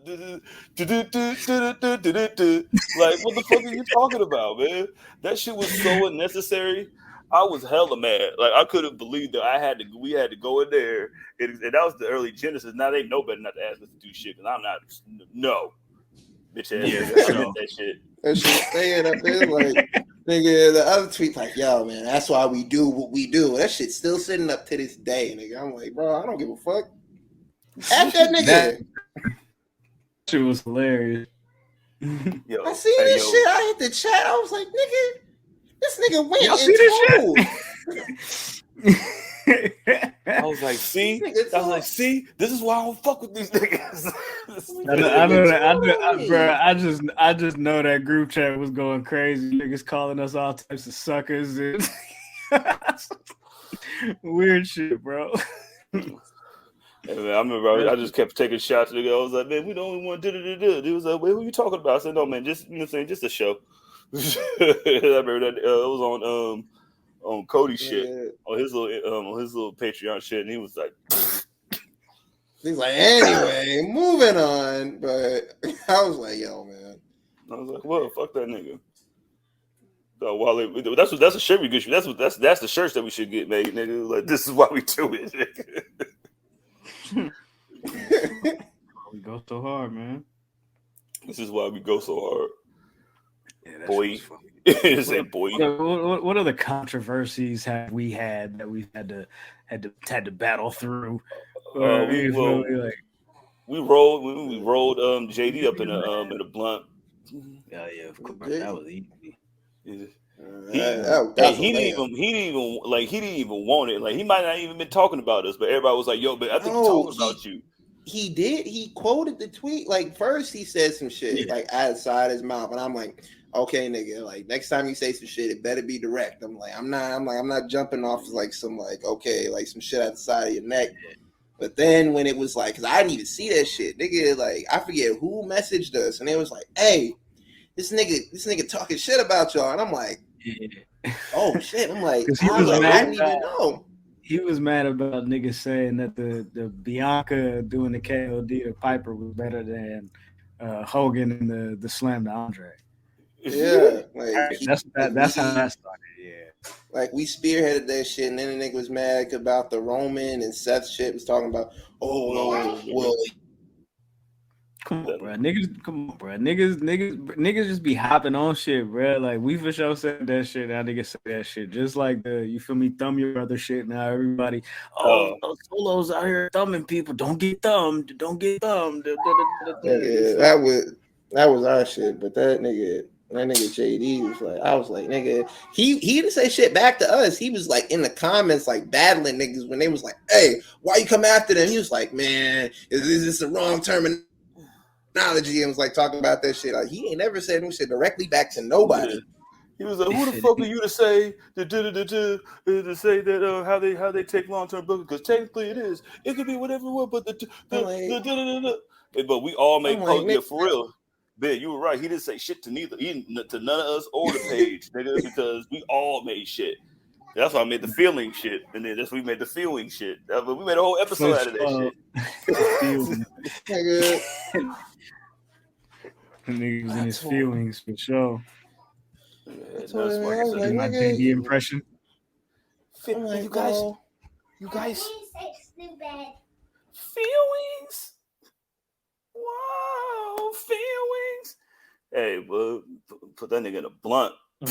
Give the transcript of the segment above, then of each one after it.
Like, what the fuck are you talking about, man? That shit was so unnecessary. I was hella mad. Like, I couldn't believe that we had to go in there, and that was the early Genesis. Now they know better not to ask us to do shit because I'm not. No, bitch ass Yeah, nigga, for I sure. did that shit. That shit staying up there like nigga. The other tweet like, yo, man, that's why we do what we do. That shit's still sitting up to this day, nigga. I'm like, bro, I don't give a fuck. At that nigga. That shit was hilarious. Yo, I seen hey, this yo, shit. I hit the chat. I was like, nigga, this nigga went Y'all and see this told. I was like, see, this is why I don't fuck with these niggas. I know that, bro. I just know that group chat was going crazy. Niggas calling us all types of suckers and weird shit, bro. Yeah, man, I remember I just kept taking shots. Nigga, I was like, man, we don't want to. He was like, wait, who you talking about? I said, no, man, just just a show. I remember that it was on Cody's shit, on his little Patreon shit, and he was like, he's like, anyway, moving on. But I was like, yo, man. I was like, well, fuck that nigga. So that's a shirt we get you. That's the shirts that we should get made, nigga. Like, this is why we do it. We go so hard, man. This is why we go so hard. Yeah, boy. Say boy. What other controversies have we had that we've had to battle through? We rolled JD up in a blunt. Yeah, of course. That was easy. He didn't even want it. Like, he might not even been talking about us, but everybody was like, "Yo, but I think he's talking about you." He did. He quoted the tweet. Like, first he said some shit like outside his mouth, and I'm like, okay, nigga. Like, next time you say some shit, it better be direct. I'm not jumping off like some like okay, like some shit outside of your neck. But then when it was like, cause I didn't even see that shit, nigga. Like, I forget who messaged us, and it was like, hey, this nigga talking shit about y'all, and I'm like, oh shit. I'm like, I didn't even know. He was mad about niggas saying that the Bianca doing the KOD to Piper was better than Hogan and the Slam to Andre. Yeah, like that's how that started. Yeah, like we spearheaded that shit, and then the nigga was mad about the Roman and Seth shit. Was talking about, well. Come on, bro. Niggas just be hopping on shit, bro. Like, we for sure said that shit. Now niggas say that shit. Just like you feel me, thumb your brother shit. Now everybody, Solo's out here thumbing people. Don't get thumbed. Don't get thumbed. Yeah, that was our shit. But that nigga JD was like, I was like, nigga, he didn't say shit back to us. He was like in the comments, like battling niggas when they was like, hey, why you come after them? He was like, man, is this the wrong terminology? And was like talking about that shit. Like, he ain't never said no shit directly back to nobody. Yeah. He was like, "Who the fuck are you to say to say that how they take long term booking? Because technically it is. It could be whatever it was, but but we all make posts for real. Ben, you were right. He didn't say shit to none of us or the page, nigga, because we all made shit. That's why I made the feeling shit, and then we made the feeling shit. But we made a whole episode out of that shit. Niggas in his feelings for sure. That's like, my Biggie impression. Like, you guys, feelings. Wow, feelings. Hey, well, put that nigga in a blunt. I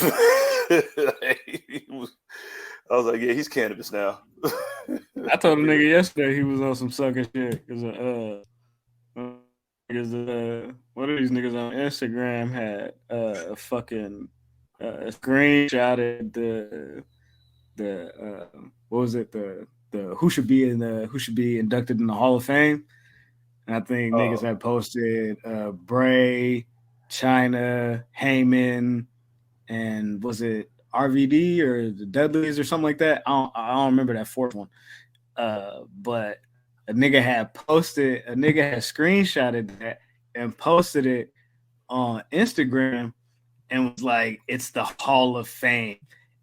was like, yeah, he's cannabis now. I told a nigga yesterday he was on some sucker shit because one of these niggas on Instagram had a fucking screenshotted the what was it, the who should be inducted in the Hall of Fame, and I think niggas had posted Bray, China, Heyman, and was it RVD or the Dudleys or something like that? I don't remember that fourth one, but a nigga had screenshotted that and posted it on Instagram and was like, it's the Hall of Fame.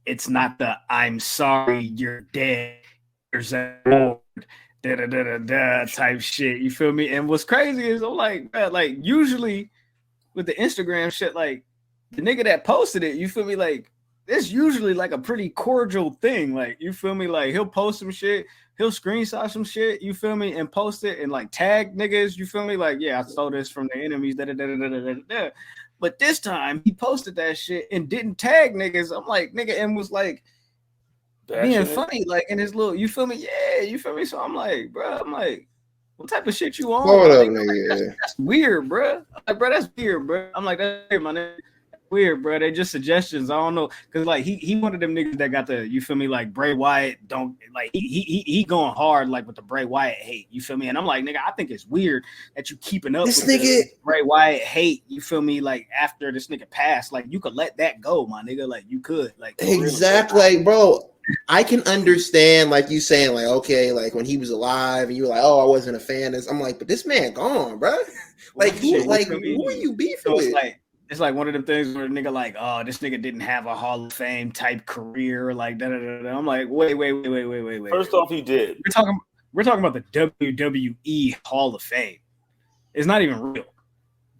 It's not the I'm sorry you're dead. There's an award. da type shit. You feel me? And what's crazy is I'm like, man, like usually with the Instagram shit, like the nigga that posted it, you feel me? Like it's usually like a pretty cordial thing. Like you feel me? Like he'll post some shit, he'll screenshot some shit, you feel me, and post it and like tag niggas. You feel me? Like yeah, I stole this from the enemies. But this time he posted that shit and didn't tag niggas. I'm like nigga, and was like being funny, like in his little, you feel me? Yeah, you feel me? So I'm like, bro, I'm like, what type of shit you on? Hold up, nigga. Like, that's weird, bro. Like, bro, that's weird, bro. I'm like, that's weird, my nigga. Weird, bro. They just suggestions. I don't know, cause like he one of them niggas that got the, you feel me, like Bray Wyatt. Don't like he going hard like with the Bray Wyatt hate. You feel me? And I'm like, nigga, I think it's weird that you keeping up this with nigga the Bray Wyatt hate. You feel me? Like after this nigga passed, like you could let that go, my nigga. Like you could, like exactly, like, bro. I can understand, like you saying, like okay, like when he was alive, and you were like, oh, I wasn't a fan of this. I'm like, but this man gone, bro. Like who, like who are you beefing with? It's like one of them things where a nigga like, oh, this nigga didn't have a Hall of Fame type career, like da da da da. I'm like, wait. First off, he did. We're talking about the WWE Hall of Fame. It's not even real.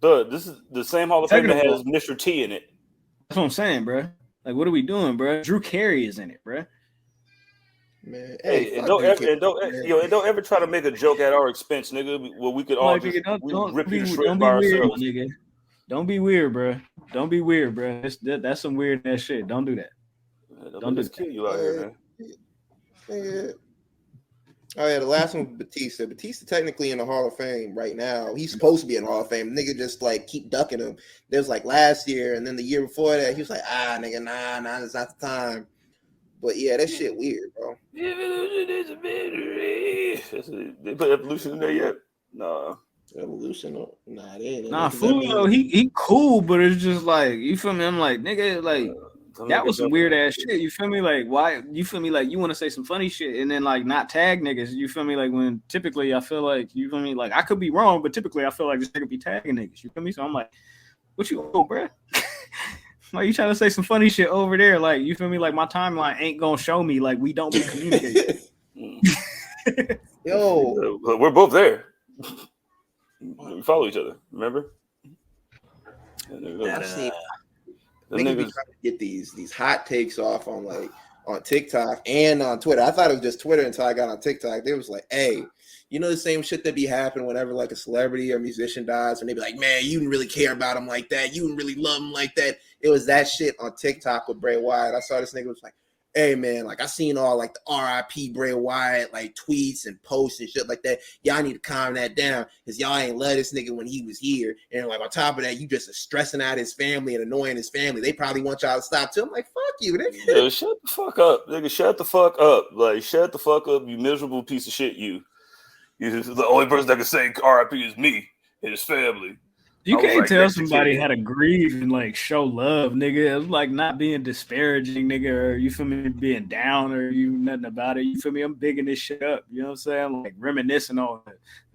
This is the same Hall of Fame that has Mr. T in it. That's what I'm saying, bro. Like, what are we doing, bro? Drew Carey is in it, bro. Man, hey, and don't ever try to make a joke at our expense, nigga. Well, we could all like, just don't rip you to be shreds by ourselves. Nigga. Don't be weird, bro. Don't be weird, bro. That's some weird ass shit. Don't do that. Don't just kill you out here, man. Oh yeah, the last one, Batista. Batista technically in the Hall of Fame right now. He's supposed to be in the Hall of Fame. Nigga just like keep ducking him. There's like last year, and then the year before that, he was like, nigga, nah, it's not the time. But yeah, that shit weird, bro. They put Evolution in there yet? Nah. Evolution, nah, they ain't. Nah, Fulo, he cool, but it's just like, you feel me? I'm like, nigga, like that was some weird ass shit. You feel me? Like, why? You feel me? Like, you want to say some funny shit and then like not tag niggas. You feel me? Like, when typically I feel like, you feel me? Like, I could be wrong, but typically I feel like this nigga be tagging niggas. You feel me? So I'm like, what you on, bro? Like, you trying to say some funny shit over there? Like, you feel me? Like, my timeline ain't gonna show me. Like, we don't be communicating. Yo, we're both there. We follow each other. Remember? Niggas be trying to get these hot takes off on TikTok and on Twitter. I thought it was just Twitter until I got on TikTok. They was like, hey, you know the same shit that be happening whenever like a celebrity or musician dies, and they be like, man, you didn't really care about him like that. You didn't really love him like that. It was that shit on TikTok with Bray Wyatt. I saw this nigga was like, hey man, like I seen all like the RIP Bray Wyatt like tweets and posts and shit like that. Y'all need to calm that down because y'all ain't love this nigga when he was here. And like on top of that, you just stressing out his family and annoying his family. They probably want y'all to stop too. I'm like, fuck you, nigga. Yeah, shut the fuck up, nigga. Shut the fuck up. Like, shut the fuck up, you miserable piece of shit. You're the only person that can say RIP is me and his family. You can't tell somebody how to grieve and like show love, nigga. It's like not being disparaging, nigga, or you feel me, being down or you nothing about it. You feel me? I'm bigging this shit up. You know what I'm saying? Like reminiscing on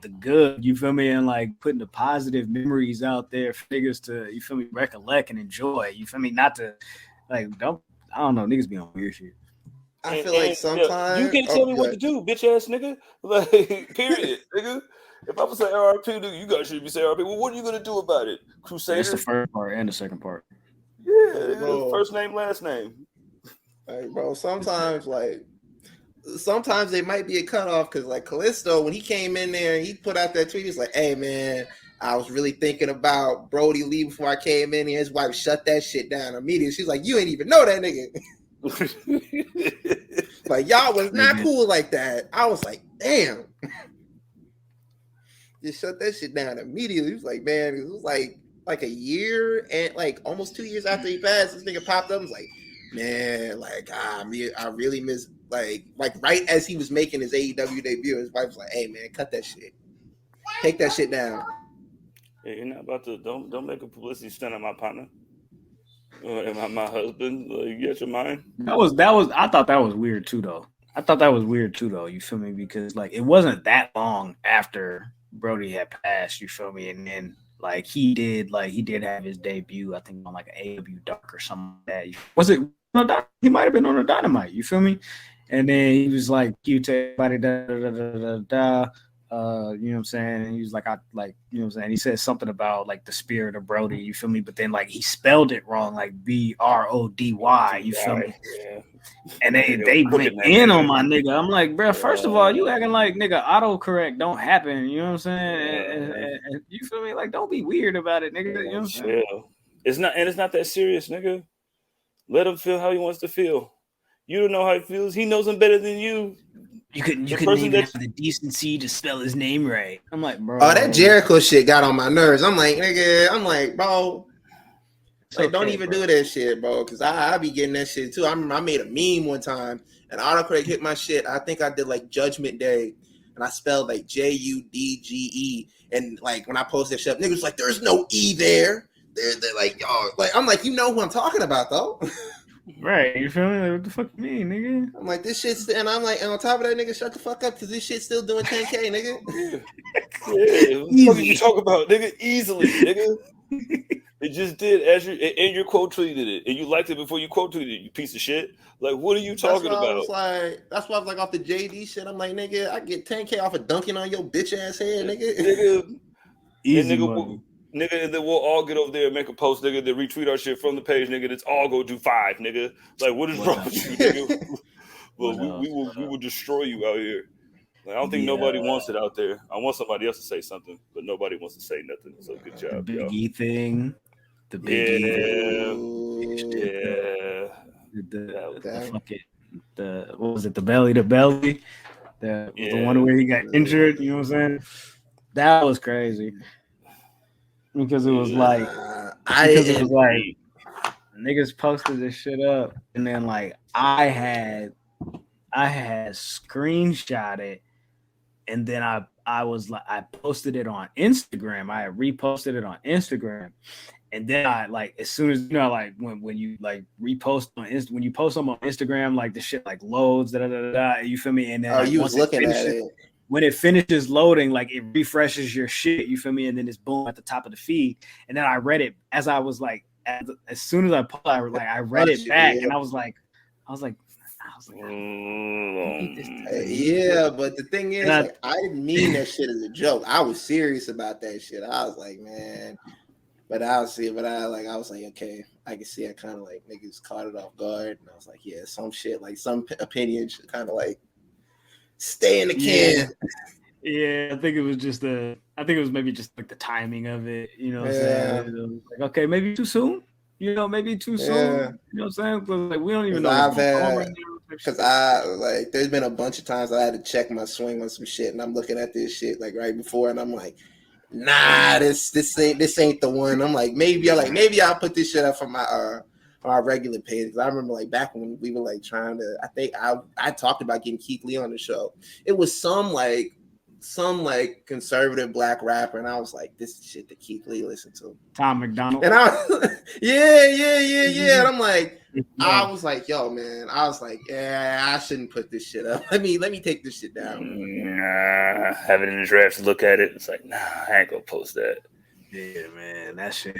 the good, you feel me, and like putting the positive memories out there for niggas to, you feel me, recollect and enjoy. You feel me? Not to like I don't know, niggas be on weird shit. I feel like sometimes you can't tell me what to do, bitch ass nigga. Like, period, nigga. If I was say RIP, you guys should be saying RIP. Well, what are you gonna do about it, Crusader? That's the first part and the second part. Yeah, first name, last name. Like, bro, sometimes they might be a cutoff because like Callisto, when he came in there and he put out that tweet, he's like, "Hey man, I was really thinking about Brody Lee before I came in here." His wife shut that shit down immediately. She's like, "You ain't even know that nigga." Like y'all was not cool like that. I was like, damn. Just shut that shit down immediately. It was like, man, it was like a year and like almost 2 years after he passed, this nigga popped up and was like, man, like I really miss like right as he was making his AEW debut, his wife was like, hey man, cut that shit. Take that shit down. Hey, you're not about to don't make a publicity stunt on my partner. My husband, like, you got your mind? That was I thought that was weird too though. You feel me? Because like it wasn't that long after Brody had passed, you feel me? And then like he did have his debut, I think on like an AEW Dark or something like that. Was it he might have been on a Dynamite, you feel me? And then he was like, you take everybody, da da da da da da. You know what I'm saying? And he was like, I like, you know what I'm saying? He said something about like the spirit of Brody, you feel me? But then like he spelled it wrong, like Brody, you feel me? Yeah. And they went in on my nigga. I'm like, bro, first of all, you acting like nigga autocorrect don't happen. You know what I'm saying? And you feel me? Like, don't be weird about it, nigga. You know what I'm saying? It's not that serious, nigga. Let him feel how he wants to feel. You don't know how he feels. He knows him better than you. You couldn't even have the decency to spell his name right. I'm like, bro. Oh, that Jericho shit got on my nerves. I'm like, nigga. I'm like, bro. Like, don't even do that shit, bro. Because I be getting that shit too. I remember I made a meme one time and autocorrect hit my shit. I think I did like Judgment Day and I spelled like Judge. And like when I posted that shit, niggas like, there's no E there. They're like, y'all, like, I'm like, you know who I'm talking about though. Right, you feel me? Like, what the fuck you mean, nigga? I'm like, this shit's, and I'm like, and on top of that, nigga, shut the fuck up, because this shit's still doing 10K, nigga. Yeah, what the fuck you talk about, nigga? Easily, nigga. It just did as you and your quote tweeted it, and you liked it before you quote tweeted it. You piece of shit. Like, what are you talking about? That's why I was like off the JD shit. I'm like, nigga, I get 10K off of dunking on your bitch ass head, nigga. Easy, nigga, and then we'll all get over there and make a post, nigga, that retweet our shit from the page, nigga. That's all go do 5, nigga. Like, what is wrong with you, nigga? Well, we will destroy you out here. Like, I don't think nobody wants it out there. I want somebody else to say something, but nobody wants to say nothing. So good job, the Big E thing. The Big E. The fucking what was it? The belly to belly. The one where he got injured. You know what I'm saying? That was crazy. Because it was like, niggas posted this shit up, and then like I had screenshot it, and then I was like, I posted it on Instagram. I had reposted it on Instagram, and then I like, as soon as you know, like when you like repost on when you post them on Instagram, like the shit like loads, you feel me? And then like, you was looking at it. When it finishes loading, like it refreshes your shit, you feel me? And then it's boom at the top of the feed. And then I read it as I was like, as soon as I pulled, I read it back, and I was like, yeah, but the thing is, like, I didn't mean that shit as a joke. I was serious about that shit. I was like, man, I was like, okay, I can see I kind of like niggas caught it off guard, and I was like, yeah, some shit, like some opinion should kind of like stay in the can. Yeah, I think it was maybe just like the timing of it, you know what I'm saying? Like, okay, maybe too soon. You know, maybe too soon. You know what I'm saying? Like, we don't even know. Because there's been a bunch of times I had to check my swing on some shit, and I'm looking at this shit like right before, and I'm like, nah, this ain't the one. I'm like, maybe I'll put this shit up for my regular page. Because I remember like back when we were like trying to, I think I talked about getting Keith Lee on the show. It was some conservative black rapper, and I was like, this is shit that Keith Lee listened to. Tom McDonald. And I was yeah. And I'm like, I was like, yo, man. I was like, yeah, I shouldn't put this shit up. Let me take this shit down. Nah, have it in the drafts, look at it. It's like, nah, I ain't gonna post that. Yeah, man, that shit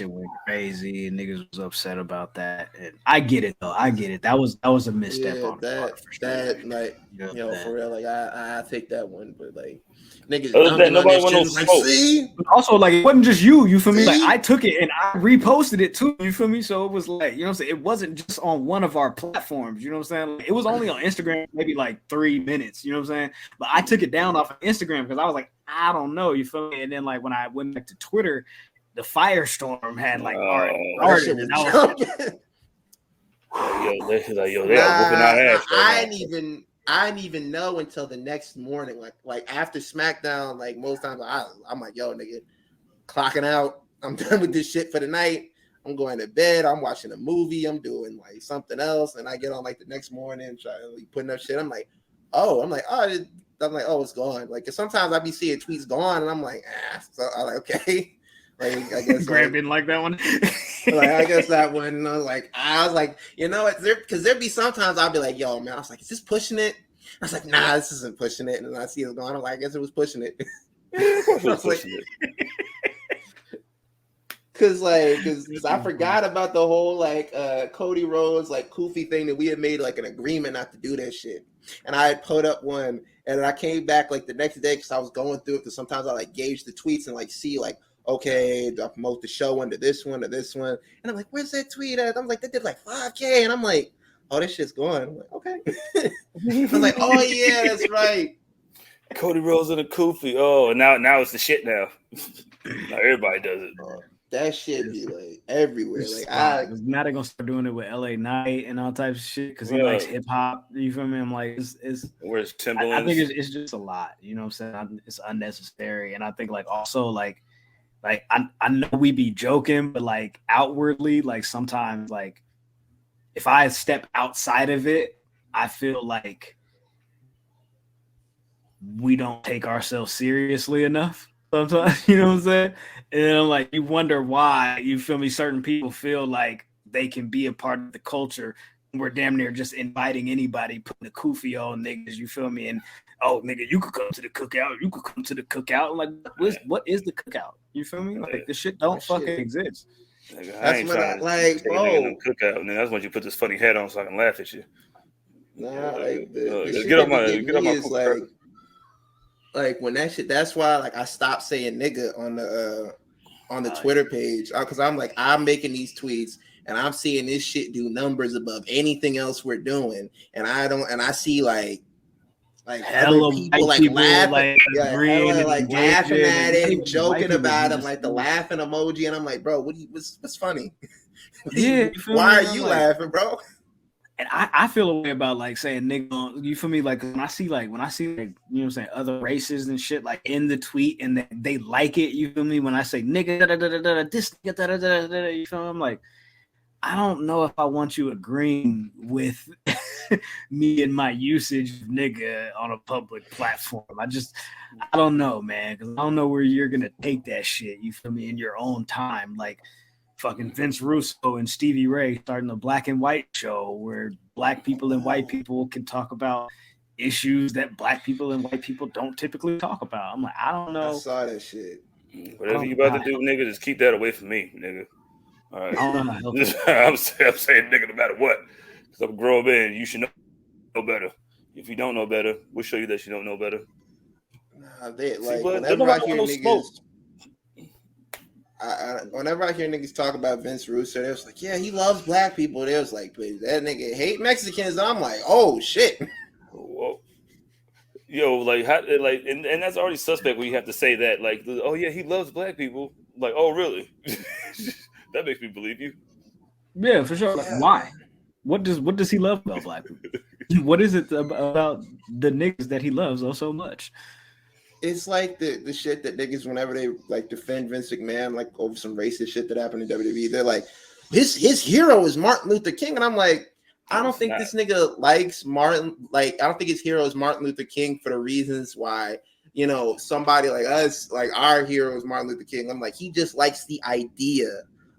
went crazy, and niggas was upset about that. And I get it though. I get it. That was a misstep on the part for sure. That like, you know, for real. Like I take that one, but like niggas. Nobody went on smoke. See? Also, like, it wasn't just you feel me? Like, I took it and I reposted it too, you feel me? So it was like, you know what I'm saying? It wasn't just on one of our platforms, you know what I'm saying? Like, it was only on Instagram, maybe like 3 minutes, you know what I'm saying? But I took it down off of Instagram because I was like, I don't know, you feel me? And then like when I went back to Twitter, the firestorm had like already started, and I was like, yo, they are whooping our ass. I didn't even know until the next morning, like after SmackDown. Like most times, I'm like, yo, nigga, clocking out. I'm done with this shit for the night. I'm going to bed. I'm watching a movie. I'm doing like something else, and I get on like the next morning, putting up shit. I'm like, oh, it's gone. Like, 'cause sometimes I be seeing tweets gone, and I'm like, so I'm like, okay. Like, I guess Graham didn't like that one. Like, I guess that one. I was like, you know what? Because there'd be sometimes I'll be like, yo, man. I was like, is this pushing it? I was like, nah, this isn't pushing it. And then I see it going. I'm like, I guess it was pushing it. Yeah, of course it was pushing it. Cause I forgot about the whole like Cody Rhodes like Kofi thing that we had made like an agreement not to do that shit. And I had put up one, and I came back like the next day because I was going through it. Because sometimes I like gauge the tweets and like see like, okay, do I promote the show under this one or this one? And I'm like, where's that tweet at? I'm like, they did like 5K, and I'm like, oh, this shit's going. I'm like, okay. I'm like, oh yeah, that's right. Cody Rhodes and a Kofi. Oh, and now it's the shit now. Now everybody does it. That shit be like everywhere. Like now they're gonna start doing it with LA Knight and all types of shit because he likes hip hop. You feel me? I'm like, it's where's Timberland? I think it's just a lot. You know what I'm saying? It's unnecessary, and I think like also like I know we be joking, but like outwardly, like sometimes like if I step outside of it, I feel like we don't take ourselves seriously enough. Sometimes, you know what I'm saying? And then I'm like, you wonder why, you feel me? Certain people feel like they can be a part of the culture. We're damn near just inviting anybody, putting a Kofi on niggas, you feel me? And oh, nigga, you could come to the cookout. You could come to the cookout. I'm like, what is the cookout? You feel me? Like this shit don't fucking exist. Nigga, that's what I like, bro. Cookout, and that's when you put this funny head on so I can laugh at you. Nah, like get on my like when that shit. That's why like I stopped saying nigga on the Twitter page because I'm like I'm making these tweets and I'm seeing this shit do numbers above anything else we're doing, and I see like other people like laughing, laughing at it, joking about it, like the laughing emoji, and I'm like, bro, what's funny? Yeah, why are you laughing, bro? And I feel a way about like saying nigga, you feel me? Like when I see like, you know what I'm saying, other races and shit like in the tweet and they like it, you feel me? When I say nigga, this nigga, you feel me? I'm like, I don't know if I want you agreeing with me and my usage of nigga on a public platform. I don't know, man, because I don't know where you're gonna take that shit. You feel me? In your own time, like. Fucking Vince Russo and Stevie Ray starting a black and white show where black people and white people can talk about issues that black people and white people don't typically talk about. I'm like, I don't know. I saw that shit. Whatever you about to do, nigga, just keep that away from me, nigga. All right. I don't know. I'm saying nigga no matter what. Because I'm a grown man. You should know better. If you don't know better, we'll show you that you don't know better. Nah, whenever I hear niggas... whenever I hear niggas talk about Vince Russo, they was like, yeah, he loves black people. They was like, but that nigga hate Mexicans. I'm like, oh shit. Whoa. Yo, like how, like and that's already suspect when you have to say that. Like, oh yeah, he loves black people. Like, oh really? That makes me believe you. Yeah, for sure. Like, why? What does he love about black people? What is it about the niggas that he loves so much? It's like the shit that niggas, whenever they like defend Vince McMahon, like over some racist shit that happened in WWE, they're like, his hero is Martin Luther King, and I'm like, I don't think this nigga likes Martin. Like, I don't think his hero is Martin Luther King for the reasons why, you know, somebody like us, like our hero is Martin Luther King. I'm like, he just likes the idea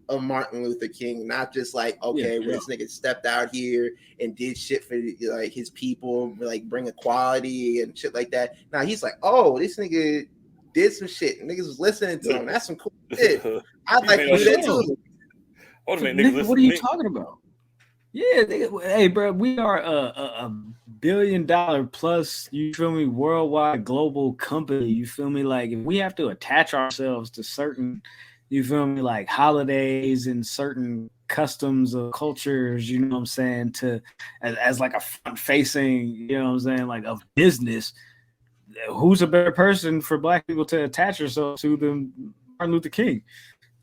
of Martin Luther King, not just like, okay, well, this nigga stepped out here and did shit for like his people, like bring equality and shit like that. Now he's like, oh, this nigga did some shit. Niggas was listening to him. That's some cool shit. I'd like to do that too. Nigga, what are you talking about? Yeah, hey, bro, we are a $1 billion plus, you feel me, worldwide global company. You feel me? Like, if we have to attach ourselves to certain, you feel me, like holidays and certain customs of cultures, you know what I'm saying, to as like a front facing, you know what I'm saying, like of business, who's a better person for black people to attach yourself to than Martin Luther King,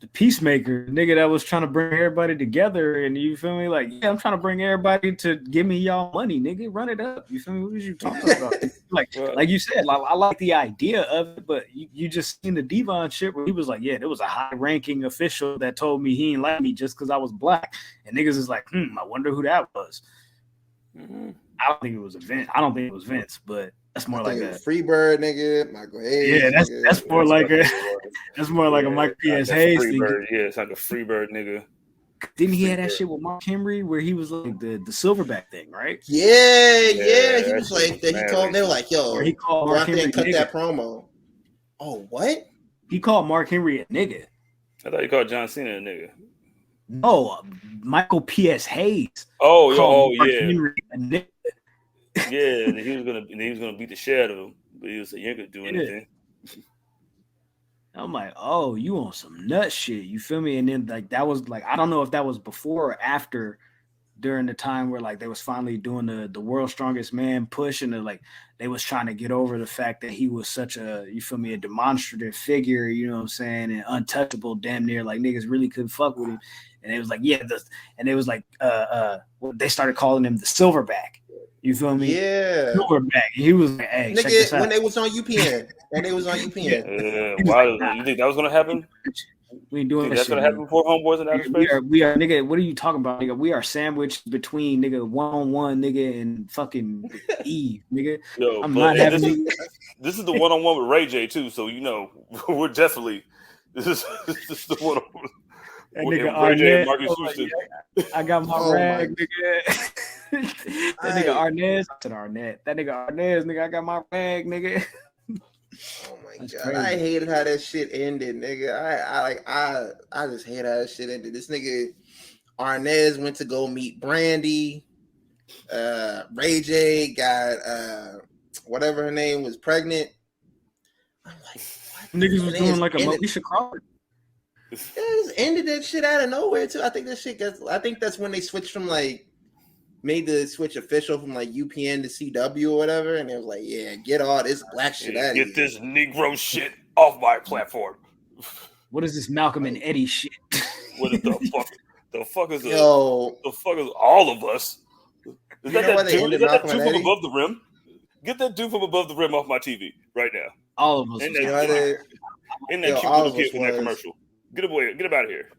the peacemaker, nigga that was trying to bring everybody together? And you feel me, like, yeah, I'm trying to bring everybody to give me y'all money, nigga, run it up. You feel me? What are you talking about? like you said, like, I like the idea of it, but you just seen the Devon shit where he was like, yeah, there was a high-ranking official that told me he didn't like me just because I was black, and niggas is like, I wonder who that was. I don't think it was Vince. I don't think it was Vince, but that's more like a Freebird nigga, Michael Hayes. Yeah, that's more like a that's more like a Mike P.S. Hayes thing. Yeah, it's like a Freebird nigga. Didn't he have that shit with Mark Henry where he was like the silverback thing, right? Yeah. He was like that. He told, they were like, yo, he called Mark Henry cut that promo. Oh, what? He called Mark Henry a nigga. I thought you called John Cena a nigga. No, Michael P.S. Hayes. Oh, Mark yeah. Henry a nigga. Yeah, and he was gonna beat the shit out of him, but he was like, you ain't gonna do anything. I'm like, oh, you on some nut shit. You feel me? And then like that was like, I don't know if that was before or after during the time where like they was finally doing the world's strongest man push, and like they was trying to get over the fact that he was such a, you feel me, a demonstrative figure, you know what I'm saying, and untouchable, damn near, like niggas really couldn't fuck with him. And it was like, yeah, and it was like they started calling him the Silverback. You feel me? Yeah. Silverback. He was like, hey, check this Nigga, out. when they was on UPN. Why? You think that was gonna happen? We ain't doing that that's shit. Gonna happen before Homeboys in Outer Space? We are, nigga. What are you talking about, nigga? We are sandwiched between nigga 1-on-1, nigga, and fucking Eve, nigga. Yo, I'm not having this is the 1-on-1 with Ray J too, so you know we're definitely this is the one. That nigga Ray J and Arnett, Marcus Houston. I got my rag, nigga. That nigga Arnett. I said Arnett. That nigga Arnett, nigga. I got my rag, nigga. Oh my That's god, crazy. I hated how that shit ended, nigga. I just hate how that shit ended. This nigga Arnez went to go meet Brandy. Ray J got whatever her name was pregnant. I'm like, what? Niggas was doing like a Moesha Crawford. It just ended that shit out of nowhere too. I think that's when they switched from like made the switch official from like UPN to CW or whatever, and it was like, yeah, get all this black shit out of here. Get this Negro shit off my platform. What is this Malcolm and Eddie shit? What the fuck? The fuck is all of us? Is that dude from above the rim? Get that dude from above the rim off my TV right now. All of us. In that cute little kid from that commercial. Get away! Get him out of here.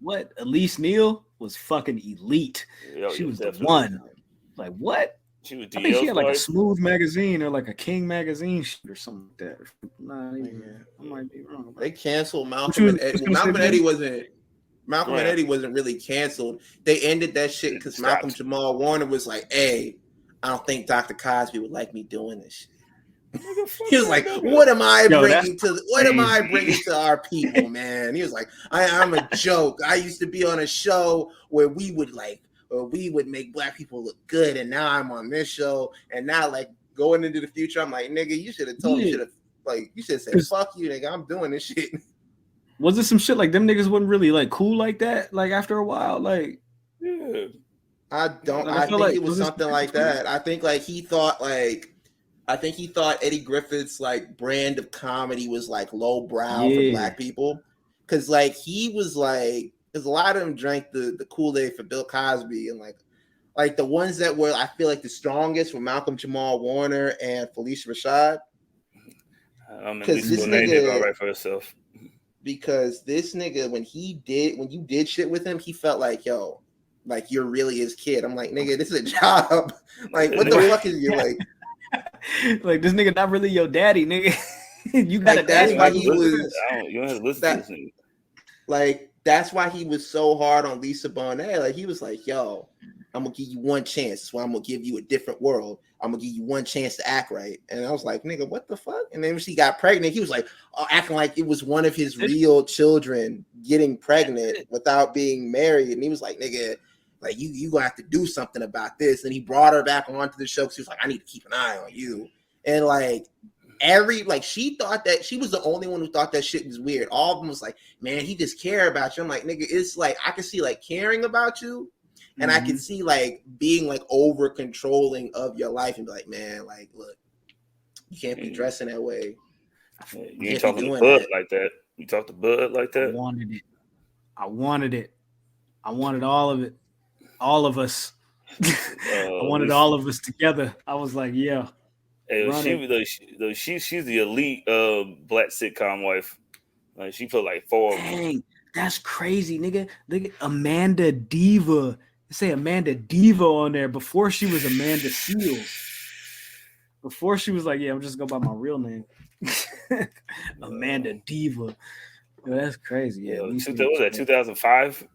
What? Elise Neal was fucking elite. She was definitely the one. Like what? She was. I think she had like a Smooth magazine or like a King magazine or something like that. Nah, I might be wrong. They canceled Malcolm and Eddie. Malcolm and Eddie wasn't really canceled. They ended that shit because Malcolm Jamal Warner was like, "Hey, I don't think Dr. Cosby would like me doing this shit." He was like, "What am I bringing to our people, man?" He was like, "I'm a joke. I used to be on a show where we would make black people look good, and now I'm on this show, and now like going into the future, I'm like, nigga, you should have told me, you should have said, fuck you, nigga, I'm doing this shit." Was it some shit like them niggas wasn't really like cool like that? Like after a while, like I think it was something like that. I think he thought Eddie Griffith's like brand of comedy was like low brow for black people, because like he was like, because a lot of them drank the Kool-Aid for Bill Cosby, and like the ones that were, I feel like the strongest were Malcolm Jamal Warner and Felicia Rashad. Because this nigga did all right for herself. Because this nigga, when you did shit with him, he felt like, yo, like you're really his kid. I'm like, nigga, this is a job. Like, what the fuck is you like? Like this nigga not really your daddy, nigga. You got that's why he was. You don't have to listen to this nigga. Like that's why he was so hard on Lisa Bonet. Like he was like, "Yo, I'm gonna give you one chance. That's why I'm gonna give you a different world. I'm gonna give you one chance to act right." And I was like, "Nigga, what the fuck?" And then when she got pregnant, he was like, acting like it was one of his real children getting pregnant without being married. And he was like, "Nigga, like you gonna have to do something about this." And he brought her back onto the show because he was like, "I need to keep an eye on you." And like she thought that she was the only one who thought that shit was weird. All of them was like, "Man, he just care about you." I'm like, nigga, it's like I can see like caring about you, and I can see like being like over controlling of your life and be like, "Man, like look, you can't be dressing that way." You ain't talking to Bud like that. You talk to Bud like that. I wanted it. I wanted all of it. All of us. I wanted all of us together. I was like, yeah. Hey, she's the elite black sitcom wife. Like she put like 4 of them. Dang, that's crazy, nigga. Look, Amanda Diva. They say Amanda Diva on there before she was Amanda Seals. Before she was like, yeah, I'm just going by my real name. Amanda Diva. Yo, that's crazy. Yeah. Was that 2005?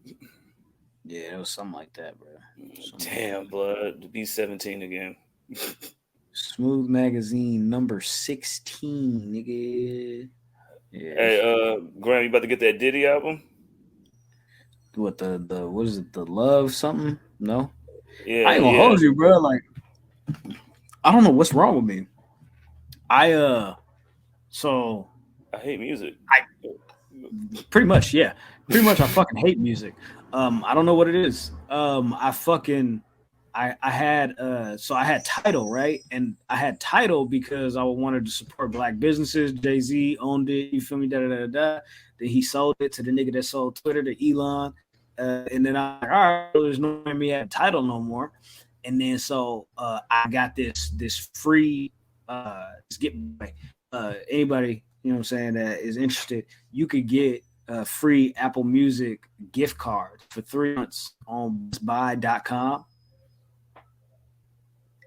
Yeah, it was something like that, bro. Damn, blood. To be 17 again. Smooth magazine number 16, nigga. Yeah. Hey, Graham, you about to get that Diddy album? What the what is it? The Love something? No, Yeah, I ain't gonna yeah. hold you, bro. Like, I don't know what's wrong with me. So I hate music. pretty much, yeah. Pretty much I fucking hate music. I don't know what it is. I had I had Tidal, right? And I had Tidal because I wanted to support black businesses. Jay-Z owned it, you feel me? Da da da da. Then he sold it to the nigga that sold Twitter to Elon. And then I'm like, all right, there's no way me have Tidal no more. And then I got this free anybody, you know what I'm saying, that is interested, you could get a free Apple Music gift card for 3 months on buy.com.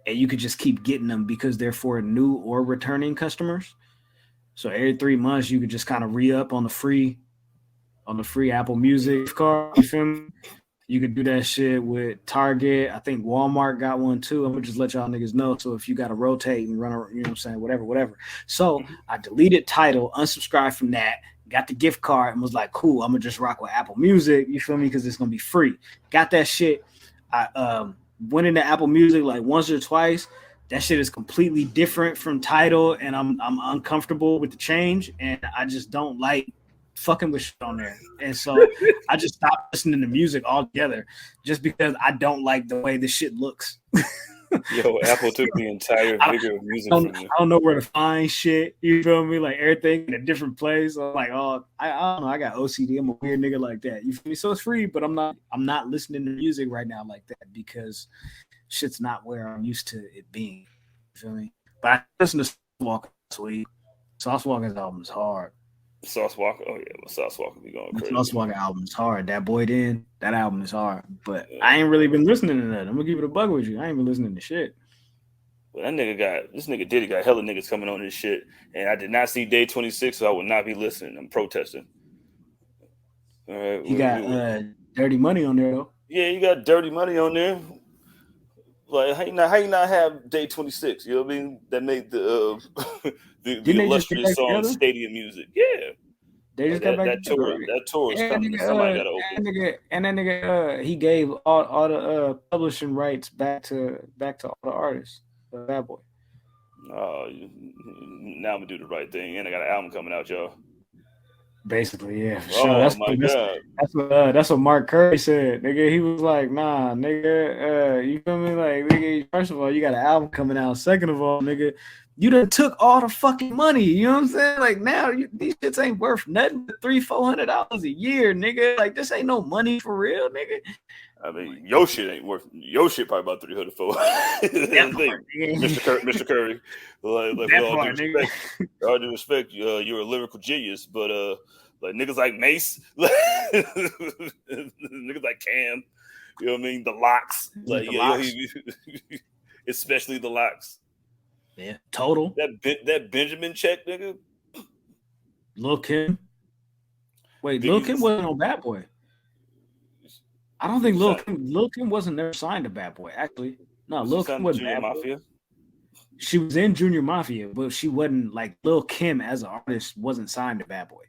And you could just keep getting them because they're for new or returning customers. So every 3 months you could just kind of re-up on the free Apple Music card. You feel me? You could do that shit with Target. I think Walmart got one too. I'm gonna just let y'all niggas know. So if you gotta rotate and run, you know what I'm saying, whatever. So I deleted Tidal, unsubscribed from that, got the gift card, and was like, cool, I'm gonna just rock with Apple Music. You feel me? Because it's gonna be free. Got that shit. I went into Apple Music like once or twice. That shit is completely different from Tidal, and I'm uncomfortable with the change, and I just don't like fucking with shit on there. And so I just stopped listening to music altogether just because I don't like the way the shit looks. Yo, Apple took the entire vigor of music from you. I don't know where to find shit. You feel me? Like everything in a different place. I'm like, I don't know. I got OCD. I'm a weird nigga like that. You feel me? So it's free, but I'm not listening to music right now like that because shit's not where I'm used to it being. You feel me? But I listen to Sauce Walker this week. Sauce Walker's album is hard. Sauce Walker, oh yeah, well, Sauce Walker be going crazy. Sauce Walker album is hard. That Boy Den, that album is hard. But I ain't really been listening to that. I'm gonna give it a bug with you. I ain't been listening to shit. Well, this nigga Diddy got hella niggas coming on this shit, and I did not see Day 26, so I would not be listening. I'm protesting. All right, you got Dirty Money on there though. Yeah, you got Dirty Money on there. Like how you not have Day 26? You know what I mean? That made the the illustrious song Stadium Music. Yeah. They just got back that tour is coming. Somebody got to open. And that nigga, he gave all the publishing rights back to all the artists. Bad Boy. Oh, now I'm gonna do the right thing, and I got an album coming out, y'all. Basically, yeah. For sure. God. That's what Mark Curry said. Nigga, he was like, nah, nigga, you feel me? Like, nigga, first of all, you got an album coming out. Second of all, nigga, you done took all the fucking money. You know what I'm saying? Like now, these shits ain't worth nothing but $300-$400 a year, nigga. Like this ain't no money for real, nigga. I mean, your shit ain't worth. Your shit probably about $300-$400. Mr. Curry, like all due respect, you're a lyrical genius, but like niggas like Mace, niggas like Cam, you know what I mean? The Locks, like especially the Locks. Yeah, total. That Benjamin check, nigga. Lil Kim. Wait, Lil Kim wasn't on Bad Boy. I don't think Lil Kim wasn't never signed to Bad Boy. Actually, no, Lil Kim wasn't Junior Mafia. She was in Junior Mafia, but she wasn't like Lil Kim as an artist wasn't signed to Bad Boy.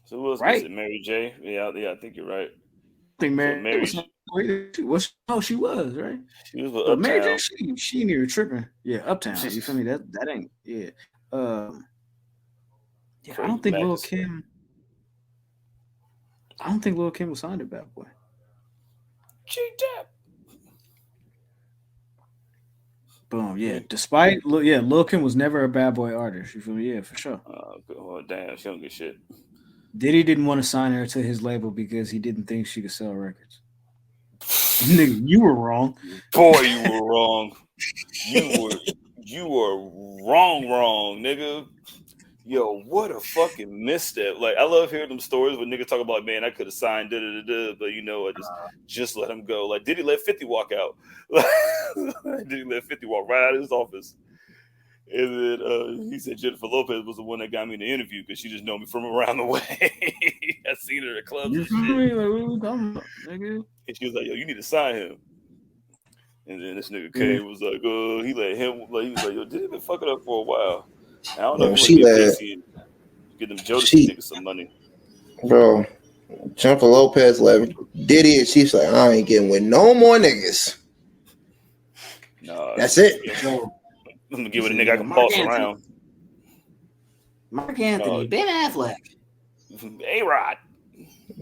So who else was it? Mary J. Yeah, I think you're right. I think Mary. She was right. She was with Uptown. Mary J. She near tripping. Yeah, Uptown. You feel me? That ain't. Yeah. Yeah. I don't think Lil Kim. Was signed to Bad Boy. G-Tap. Boom. Yeah. Despite Lil Kim was never a Bad Boy artist. You feel me? Yeah, for sure. Oh, damn, she don't get shit. Diddy didn't want to sign her to his label because he didn't think she could sell records. Nigga, you were wrong. Boy, you were wrong. You were wrong, nigga. Yo, what a fucking misstep. Like, I love hearing them stories when niggas talk about, man, I could have signed but you know, I just let him go. Like, did he let 50 walk out? Did he let 50 walk right out of his office? And then he said Jennifer Lopez was the one that got me in the interview because she just know me from around the way. I seen her at clubs and shit. Like, what are we talking about, nigga? And she was like, yo, you need to sign him. And then this nigga came was like, he let him, like, he was like, yo, did he been fucking up for a while? I don't know if Give them Jodeci She- niggas some money. Bro, Jennifer Lopez left Diddy, and she's like, I ain't getting with no more niggas. No, That's it. So, I'm gonna give it a nigga I can boss around. Mark Anthony, Ben Affleck. A-Rod.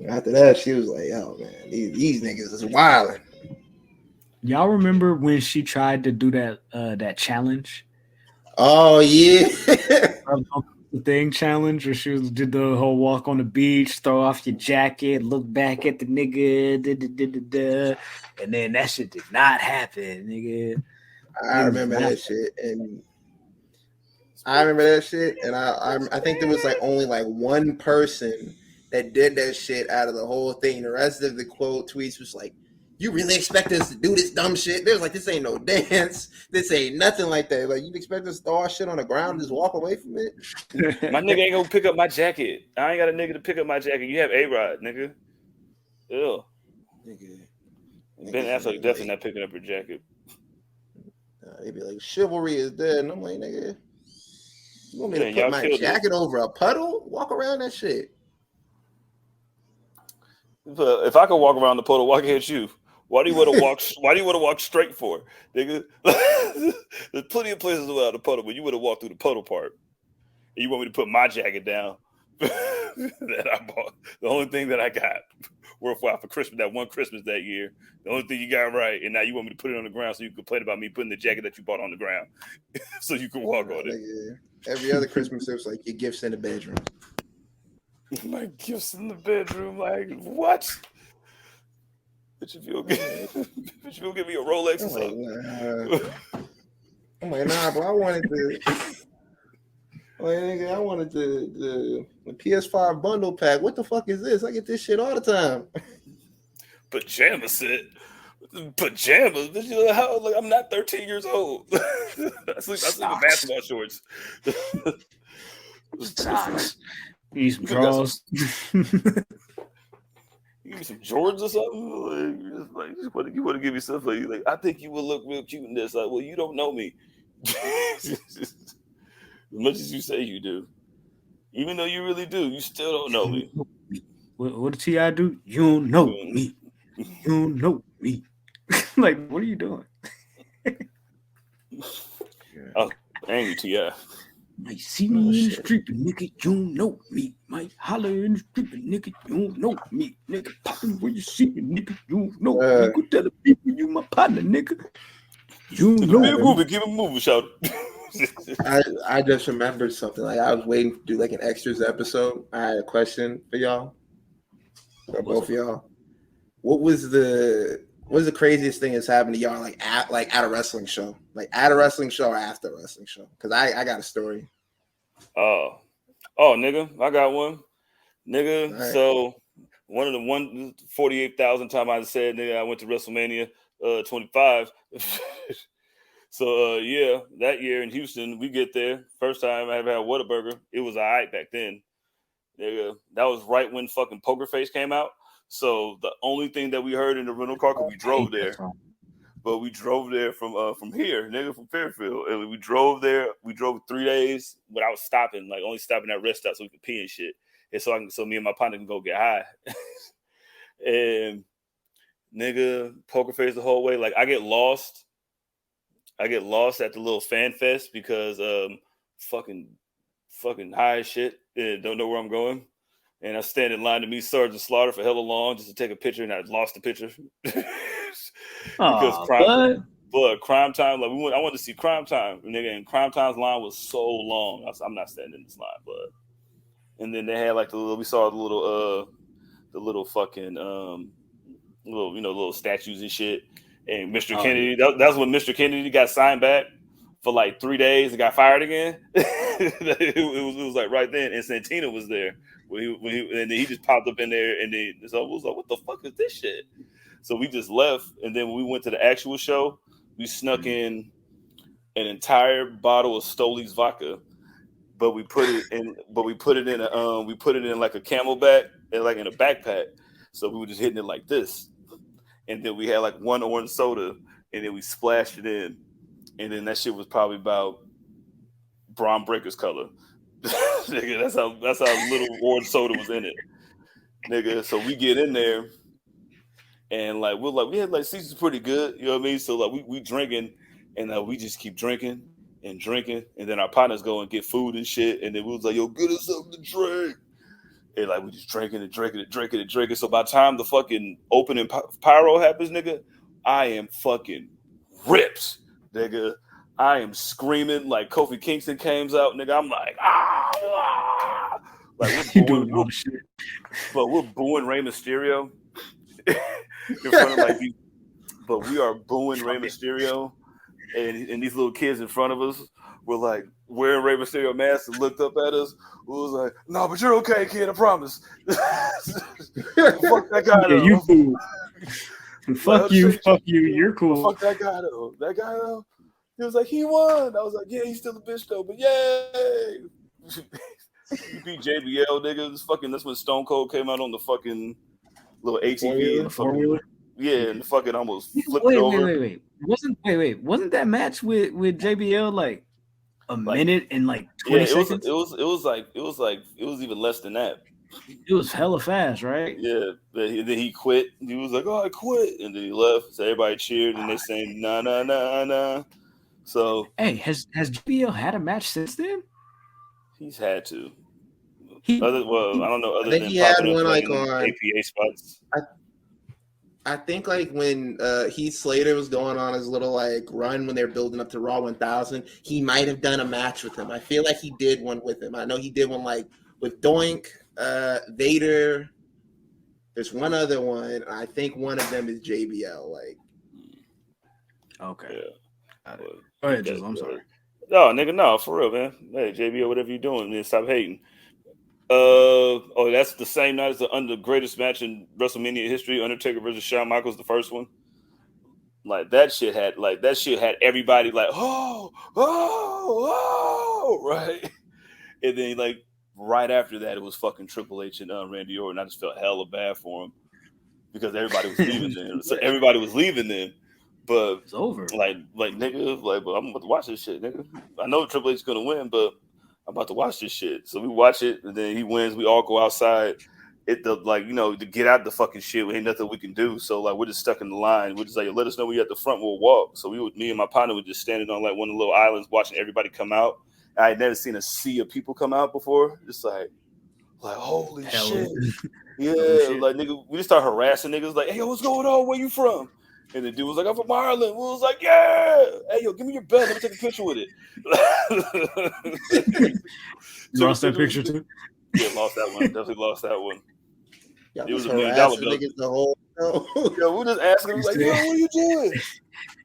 After that, she was like, "Yo, man, these niggas is wilding." Y'all remember when she tried to do that challenge? Oh yeah, The thing challenge where she did the whole walk on the beach, throw off your jacket, look back at the nigga, and then that shit did not happen, nigga. I remember that shit, and I think there was like only like one person that did that shit out of the whole thing. The rest of the quote tweets was like, "You really expect us to do this dumb shit?" There's like, "This ain't no dance. This ain't nothing like that. Like, you expect us to throw our shit on the ground and just walk away from it?" My nigga ain't gonna pick up my jacket. I ain't got a nigga to pick up my jacket. You have A-Rod, nigga. Ew. Ben Affleck definitely not picking up her jacket. They'd be like, "Chivalry is dead," and I'm like, "Nigga, you want me to Yeah, put my jacket over a puddle? Walk around that shit." But if I could walk around the puddle, why can't you? Why do you want to walk? Why do you want to walk straight for, nigga? There's plenty of places around the puddle, but you would have walked through the puddle part. And you want me to put my jacket down that I bought? The only thing that I got worthwhile for Christmas, that one Christmas that year. The only thing you got right, and now you want me to put it on the ground so you can complain about me putting the jacket that you bought on the ground, so you can walk on it. Every other Christmas, it was like your gifts in the bedroom. My gifts in the bedroom, like what? Did you feel good? Did you give me a Rolex or something? I'm like, nah, bro. I wanted the PS5 bundle pack. What the fuck is this? I get this shit all the time. Pajama set. Pajamas. You know how? Like, I'm not 13 years old. I sleep in basketball shorts. Socks. Need some drawers. You give me some Jordans or something. You want to give me stuff like I think you would look real cute in this. Like, well, you don't know me. As much as you say you do, even though you really do, you still don't know me. What did T.I. do? You don't know me. You don't know me. Like, what are you doing? Oh, angry T.I. Might see me in the street, but nigga, you don't know me. Might holler in the street, but nigga, you don't know me. Nigga, popping when you see me, nigga, you don't know me. Go tell the people you my partner, nigga. You don't know me. Keep it moving, shout. I just remembered something. Like, I was waiting to do like an extras episode. I had a question for y'all, for both of y'all. What was the craziest thing that's happened to y'all at a wrestling show? Like at a wrestling show or after a wrestling show? Because I got a story. Oh, nigga, I got one. Nigga, right. So one of the 48,000 time I said, nigga, I went to WrestleMania 25. So yeah, that year in Houston, we get there. First time I ever had Whataburger. It was all right back then. Nigga, that was right when fucking Poker Face came out. So the only thing that we heard in the rental car, because we drove there, but we drove there from here, nigga, from Fairfield, and we drove there. We drove 3 days without stopping, like only stopping at rest stops so we could pee and shit, and so me and my partner can go get high. And nigga, Poker Face the whole way. Like I get lost at the little fan fest because fucking high as shit and don't know where I'm going. And I stand in line to meet Sergeant Slaughter for hella long just to take a picture, and I lost the picture. Because Crime Time, like I wanted to see Crime Time, nigga, and Crime Time's line was so long. I'm not standing in this line, but. And then they had like we saw the little fucking little statues and shit. And Mr. Kennedy, that's when Mr. Kennedy got signed back for like 3 days and got fired again. it was like right then, and Santina was there. And then he just popped up in there, and then so I was like, "What the fuck is this shit?" So we just left, and then when we went to the actual show, we snuck in an entire bottle of Stoli's vodka, but we put it in like a Camelback and like in a backpack. So we were just hitting it like this, and then we had like one orange soda, and then we splashed it in, and then that shit was probably about Braun Breaker's color. Nigga, that's how little orange soda was in it. Nigga, so we get in there and like we had like season's pretty good, you know what I mean? So like we drinking and we just keep drinking and drinking, and then our partners go and get food and shit, and then we was like, yo, get us something to drink. And like we just drinking and drinking and drinking and drinking. So by the time the fucking opening pyro happens, nigga, I am fucking ripped, nigga. I am screaming like Kofi Kingston comes out, nigga. I'm like, ah! Like we're booing, but we're booing Rey Mysterio in front of like these, but we are booing Rey Mysterio, and these little kids in front of us were like wearing Rey Mysterio masks and looked up at us. We was like, no, but you're okay, kid. I promise. Fuck that guy. Yeah, you cool. Fuck you. You're cool. Fuck that guy though. That guy though. He was like, he won. I was like, yeah, he's still a bitch though, but yay. You beat JBL, nigga. That's when Stone Cold came out on the fucking little ATV. Four-wheeler? Yeah, and fucking almost flipped it over. Wait. Wasn't that match with JBL like a minute and like 20 seconds? It was even less than that. It was hella fast, right? Yeah, then he quit. He was like, oh, I quit. And then he left. So everybody cheered and they sang, nah, nah, nah, nah. So hey, has JBL had a match since then? He's had to. I don't know. Other than he had one like on APA spots. I think like when Heath Slater was going on his little like run when they were building up to Raw 1000, he might have done a match with him. I feel like he did one with him. I know he did one like with Doink, Vader. There's one other one. I think one of them is JBL. Like, okay. Yeah. Go ahead, Jizzle. I'm sorry. No, nigga, no, for real, man. Hey, JBL, whatever you're doing, man, stop hating. That's the same night as the greatest match in WrestleMania history, Undertaker versus Shawn Michaels, the first one. Like that shit had everybody like, oh, right. And then like right after that, it was fucking Triple H and Randy Orton. I just felt hella bad for him because everybody was leaving then. So everybody was leaving then. But it's over. Like nigga, but I'm about to watch this shit, nigga. I know Triple H is gonna win, but I'm about to watch this shit. So we watch it, and then he wins. We all go outside. To get out the fucking shit, ain't nothing we can do. So like we're just stuck in the line. We're just like, let us know when you're at the front, we'll walk. So me and my partner were just standing on like one of the little islands watching everybody come out. I had never seen a sea of people come out before. Just like holy shit. Yeah, shit. Like nigga, we just start harassing niggas like, hey, yo, what's going on? Where you from? And the dude was like, I'm from Ireland. We was like, yeah. Hey, yo, give me your belt. Let me take a picture with it. You lost that picture too? Yeah, lost that one. Definitely lost that one. It was $1 million belt. The whole yeah, we just asking him, like, yo, what are you doing?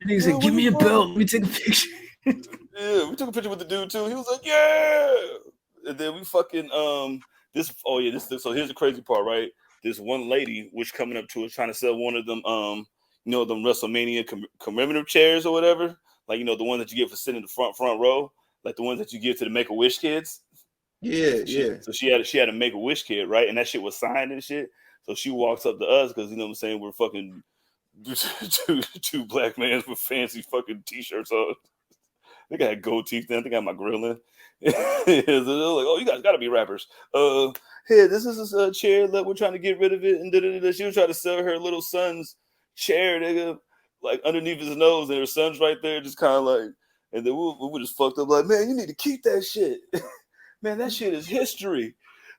He said, give me your belt. Let me take a picture. Yeah, we took a picture with the dude too. He was like, yeah. And then we fucking, so here's the crazy part, right? This one lady was coming up to us trying to sell one of them, them WrestleMania commemorative chairs or whatever, like the ones that you get for sitting in the front row, like the ones that you give to the Make-A-Wish kids. Yeah. So she had a Make-A-Wish kid, right? And that shit was signed and shit. So she walks up to us because what I'm saying, we're fucking two black men with fancy fucking t-shirts on. I think I had gold teeth then. I think I had my grill in. So they're like, oh, you guys gotta be rappers. Hey, this is a chair that we're trying to get rid of it, and she was trying to sell her little son's chair, nigga, like underneath his nose, and her son's right there, just kind of like, and then we were just fucked up, like, man, you need to keep that shit. Man, that shit is history.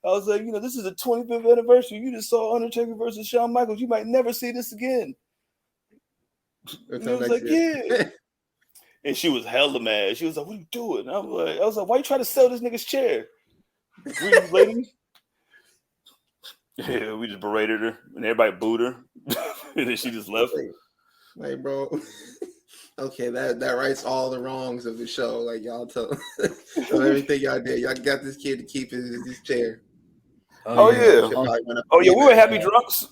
I was like, this is the 25th anniversary. You just saw Undertaker versus Shawn Michaels. You might never see this again. And I was like, yeah. And she was hella mad. She was like, what are you doing? I was like, why you trying to sell this nigga's chair? Greedy lady. Yeah, we just berated her, and everybody booed her, and then she just left. Like, bro, okay, that rights all the wrongs of the show. Like, y'all tell everything y'all did. Y'all got this kid to keep his chair. Oh yeah, we were happy drunks.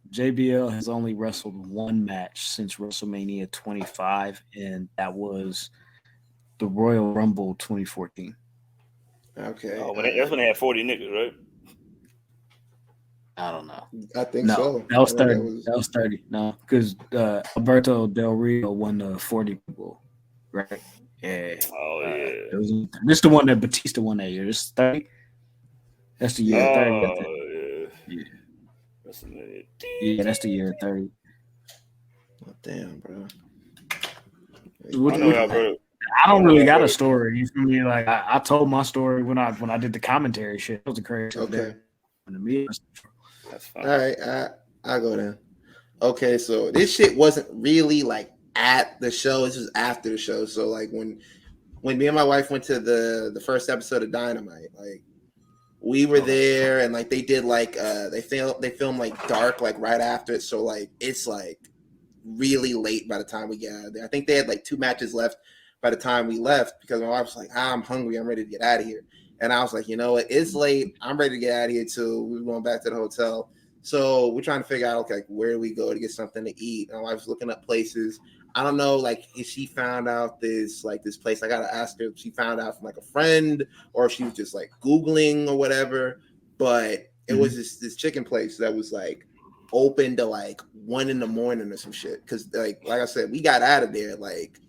JBL has only wrestled one match since WrestleMania 25, and that was the Royal Rumble 2014. Okay. Oh, that's when they had 40 niggas, right? I don't know. I think so. That was 30. That was 30. No, because Alberto Del Rio won the 40 people, right? Yeah. Oh yeah. This is the one that Batista won that year. This 30. That's the year 30. I think. Yeah. Yeah. That's it. Yeah, that's the year 30. Oh, damn, bro. I know y'all heard. I don't really got a story. You feel me? Like I told my story when I did the commentary shit. It was a crazy. Okay. That's fine. All right, I go then. Okay, so this shit wasn't really like at the show. This was after the show. So like when me and my wife went to the first episode of Dynamite, like we were there and like they did like they filmed like dark like right after it. So like it's like really late by the time we get out of there. I think they had like 2 matches left by the time we left because my wife was like, I'm hungry, I'm ready to get out of here. And I was like, you know what, it's late, I'm ready to get out of here too. We were going back to the hotel. So we're trying to figure out okay, where do we go to get something to eat? And my wife's looking up places. I don't know, like if she found out this place. I gotta ask her if she found out from like a friend or if she was just like Googling or whatever. But it was this chicken place that was like open to like 1 a.m. or some shit. Cause like I said, we got out of there like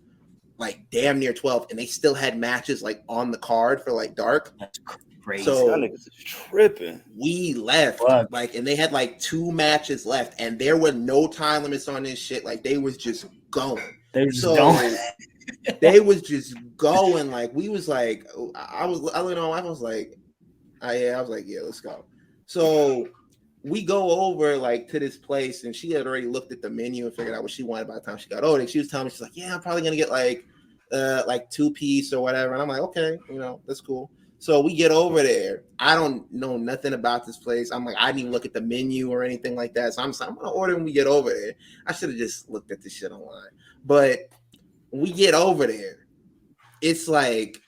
damn near 12 and they still had matches like on the card for like dark. That's crazy. So that niggas is tripping. We left like and they had like 2 matches left and there were no time limits on this shit. Like they was just going. They were just going. They was just going. Like we was like I was like yeah, let's go. So we go over like to this place and she had already looked at the menu and figured out what she wanted by the time she got over. She was telling me, she's like, yeah, I'm probably gonna get like 2-piece or whatever. And I'm like, okay, you know, that's cool. So we get over there. I don't know nothing about this place. I'm like, I didn't even look at the menu or anything like that. So I'm gonna order when we get over there. I should have just looked at this shit online. But when we get over there, it's like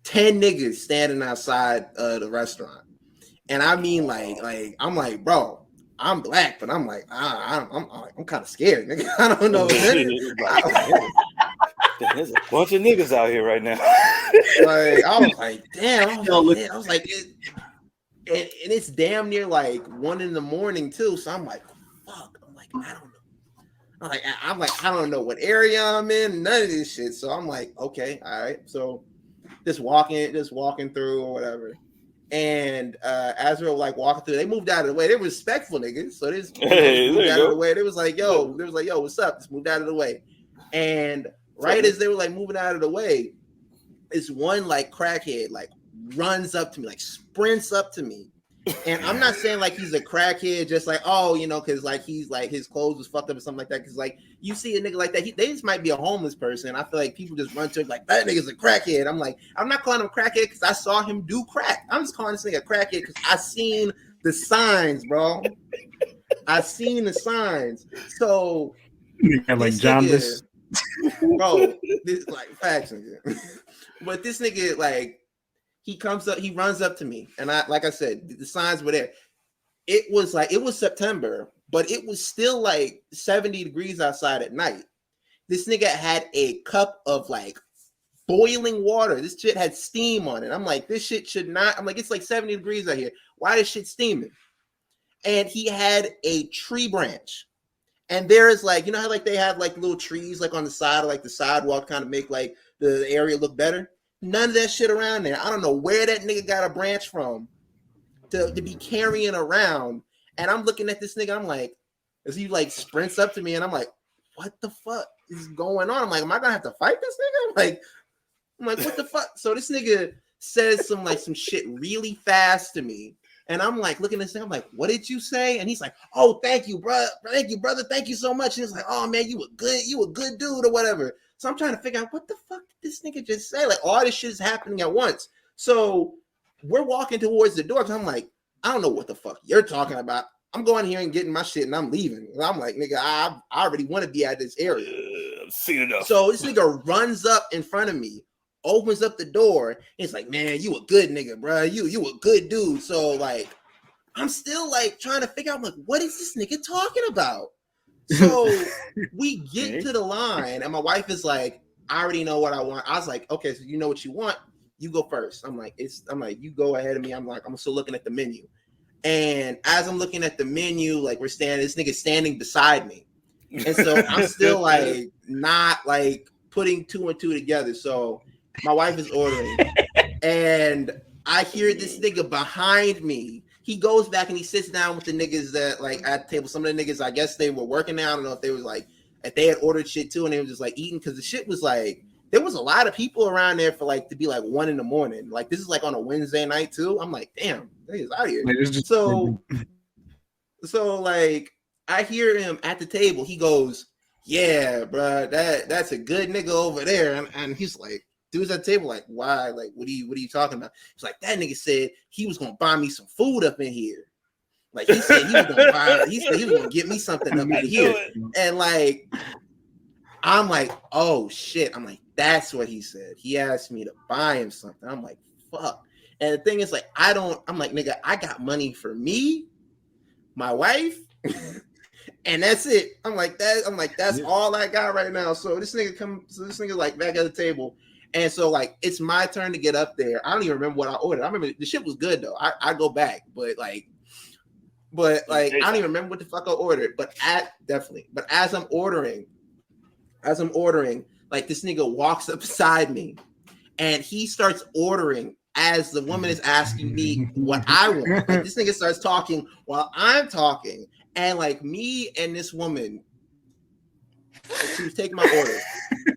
10 niggas standing outside the restaurant. And I mean, like I'm like, bro, I'm black, but I'm like, I'm kind of scared, nigga. I don't know. There's a bunch of niggas out here right now. Like I was like, damn. I was like, and it's damn near like 1 a.m. too. So I'm like, fuck. I'm like, I don't know. I don't know what area I'm in. None of this shit. So I'm like, okay, all right. So just walking through or whatever. And as we were like walking through, they moved out of the way. They were respectful niggas. So they just moved out of the way. They was like, yo, what's up? Just moved out of the way. And right as they were like moving out of the way, this one like crackhead like runs up to me, like sprints up to me. And I'm not saying like he's a crackhead, just like, oh, you know, because like he's like his clothes was fucked up or something like that. Because like you see a nigga like that, they just might be a homeless person. I feel like people just run to him like that nigga's a crackhead. I'm like, I'm not calling him a crackhead because I saw him do crack. I'm just calling this nigga a crackhead because I seen the signs, bro. I seen the signs. So like jaundice, bro. This like facts, nigga. But this nigga like. He runs up to me, and like I said, the signs were there. It was September, but it was still like 70 degrees outside at night. This nigga had a cup of like boiling water. This shit had steam on it. I'm like, this shit should not. I'm like, it's like 70 degrees out here. Why is shit steaming? And he had a tree branch. And there is like, you know how like they have like little trees like on the side of like the sidewalk, kind of make like the area look better. None of that shit around there. I don't know where that nigga got a branch from to be carrying around. And I'm looking at this nigga. I'm like, as he like sprints up to me, and I'm like, what the fuck is going on? I'm like, am I gonna have to fight this nigga? I'm like, what the fuck? So this nigga says some shit really fast to me. And I'm like looking at this thing, I'm like, what did you say? And he's like, oh, thank you, bro. Thank you, brother. Thank you so much. And he's like, oh man, you a good dude or whatever. So I'm trying to figure out what the fuck did this nigga just say? Like all this shit is happening at once. So we're walking towards the door because I'm like, I don't know what the fuck you're talking about. I'm going here and getting my shit and I'm leaving. And I'm like, nigga, I already want to be at this area. I've seen enough. So this nigga runs up in front of me, opens up the door, and he's like, man, you a good nigga, bro. You a good dude. So like, I'm still like trying to figure out, like, what is this nigga talking about? So we get to the line, and my wife is like, I already know what I want. I was like, okay, so you know what you want. You go first. I'm like, you go ahead of me. I'm like, I'm still looking at the menu. And as I'm looking at the menu, like this nigga's standing beside me. And so I'm still like, not like putting two and two together. So my wife is ordering, and I hear this nigga behind me. He goes back and he sits down with the niggas that like at the table. Some of the niggas, I guess they were working out. I don't know if they was like if they had ordered shit too, and they were just like eating because the shit was like there was a lot of people around there for like to be like 1 a.m. Like this is like on a Wednesday night too. I'm like, damn, niggas out here. So like I hear him at the table. He goes, "Yeah, bro, that's a good nigga over there," and he's like. Dude's at the table, like, why? Like, what are you talking about? He's like, that nigga said he was gonna buy me some food up in here. Like he said he was gonna buy, he said he was gonna get me something up in here. And like, I'm like, oh shit. I'm like, that's what he said. He asked me to buy him something. I'm like, fuck. And the thing is, like, I'm like, nigga, I got money for me, my wife, and that's it. I'm like, that's all I got right now. So this nigga like back at the table. And so, like, it's my turn to get up there. I don't even remember what I ordered. I remember the shit was good though. I go back, but I don't even remember what the fuck I ordered. But as I'm ordering, like this nigga walks up beside me, and he starts ordering as the woman is asking me what I want. Like, this nigga starts talking while I'm talking, and like me and this woman, she was taking my order.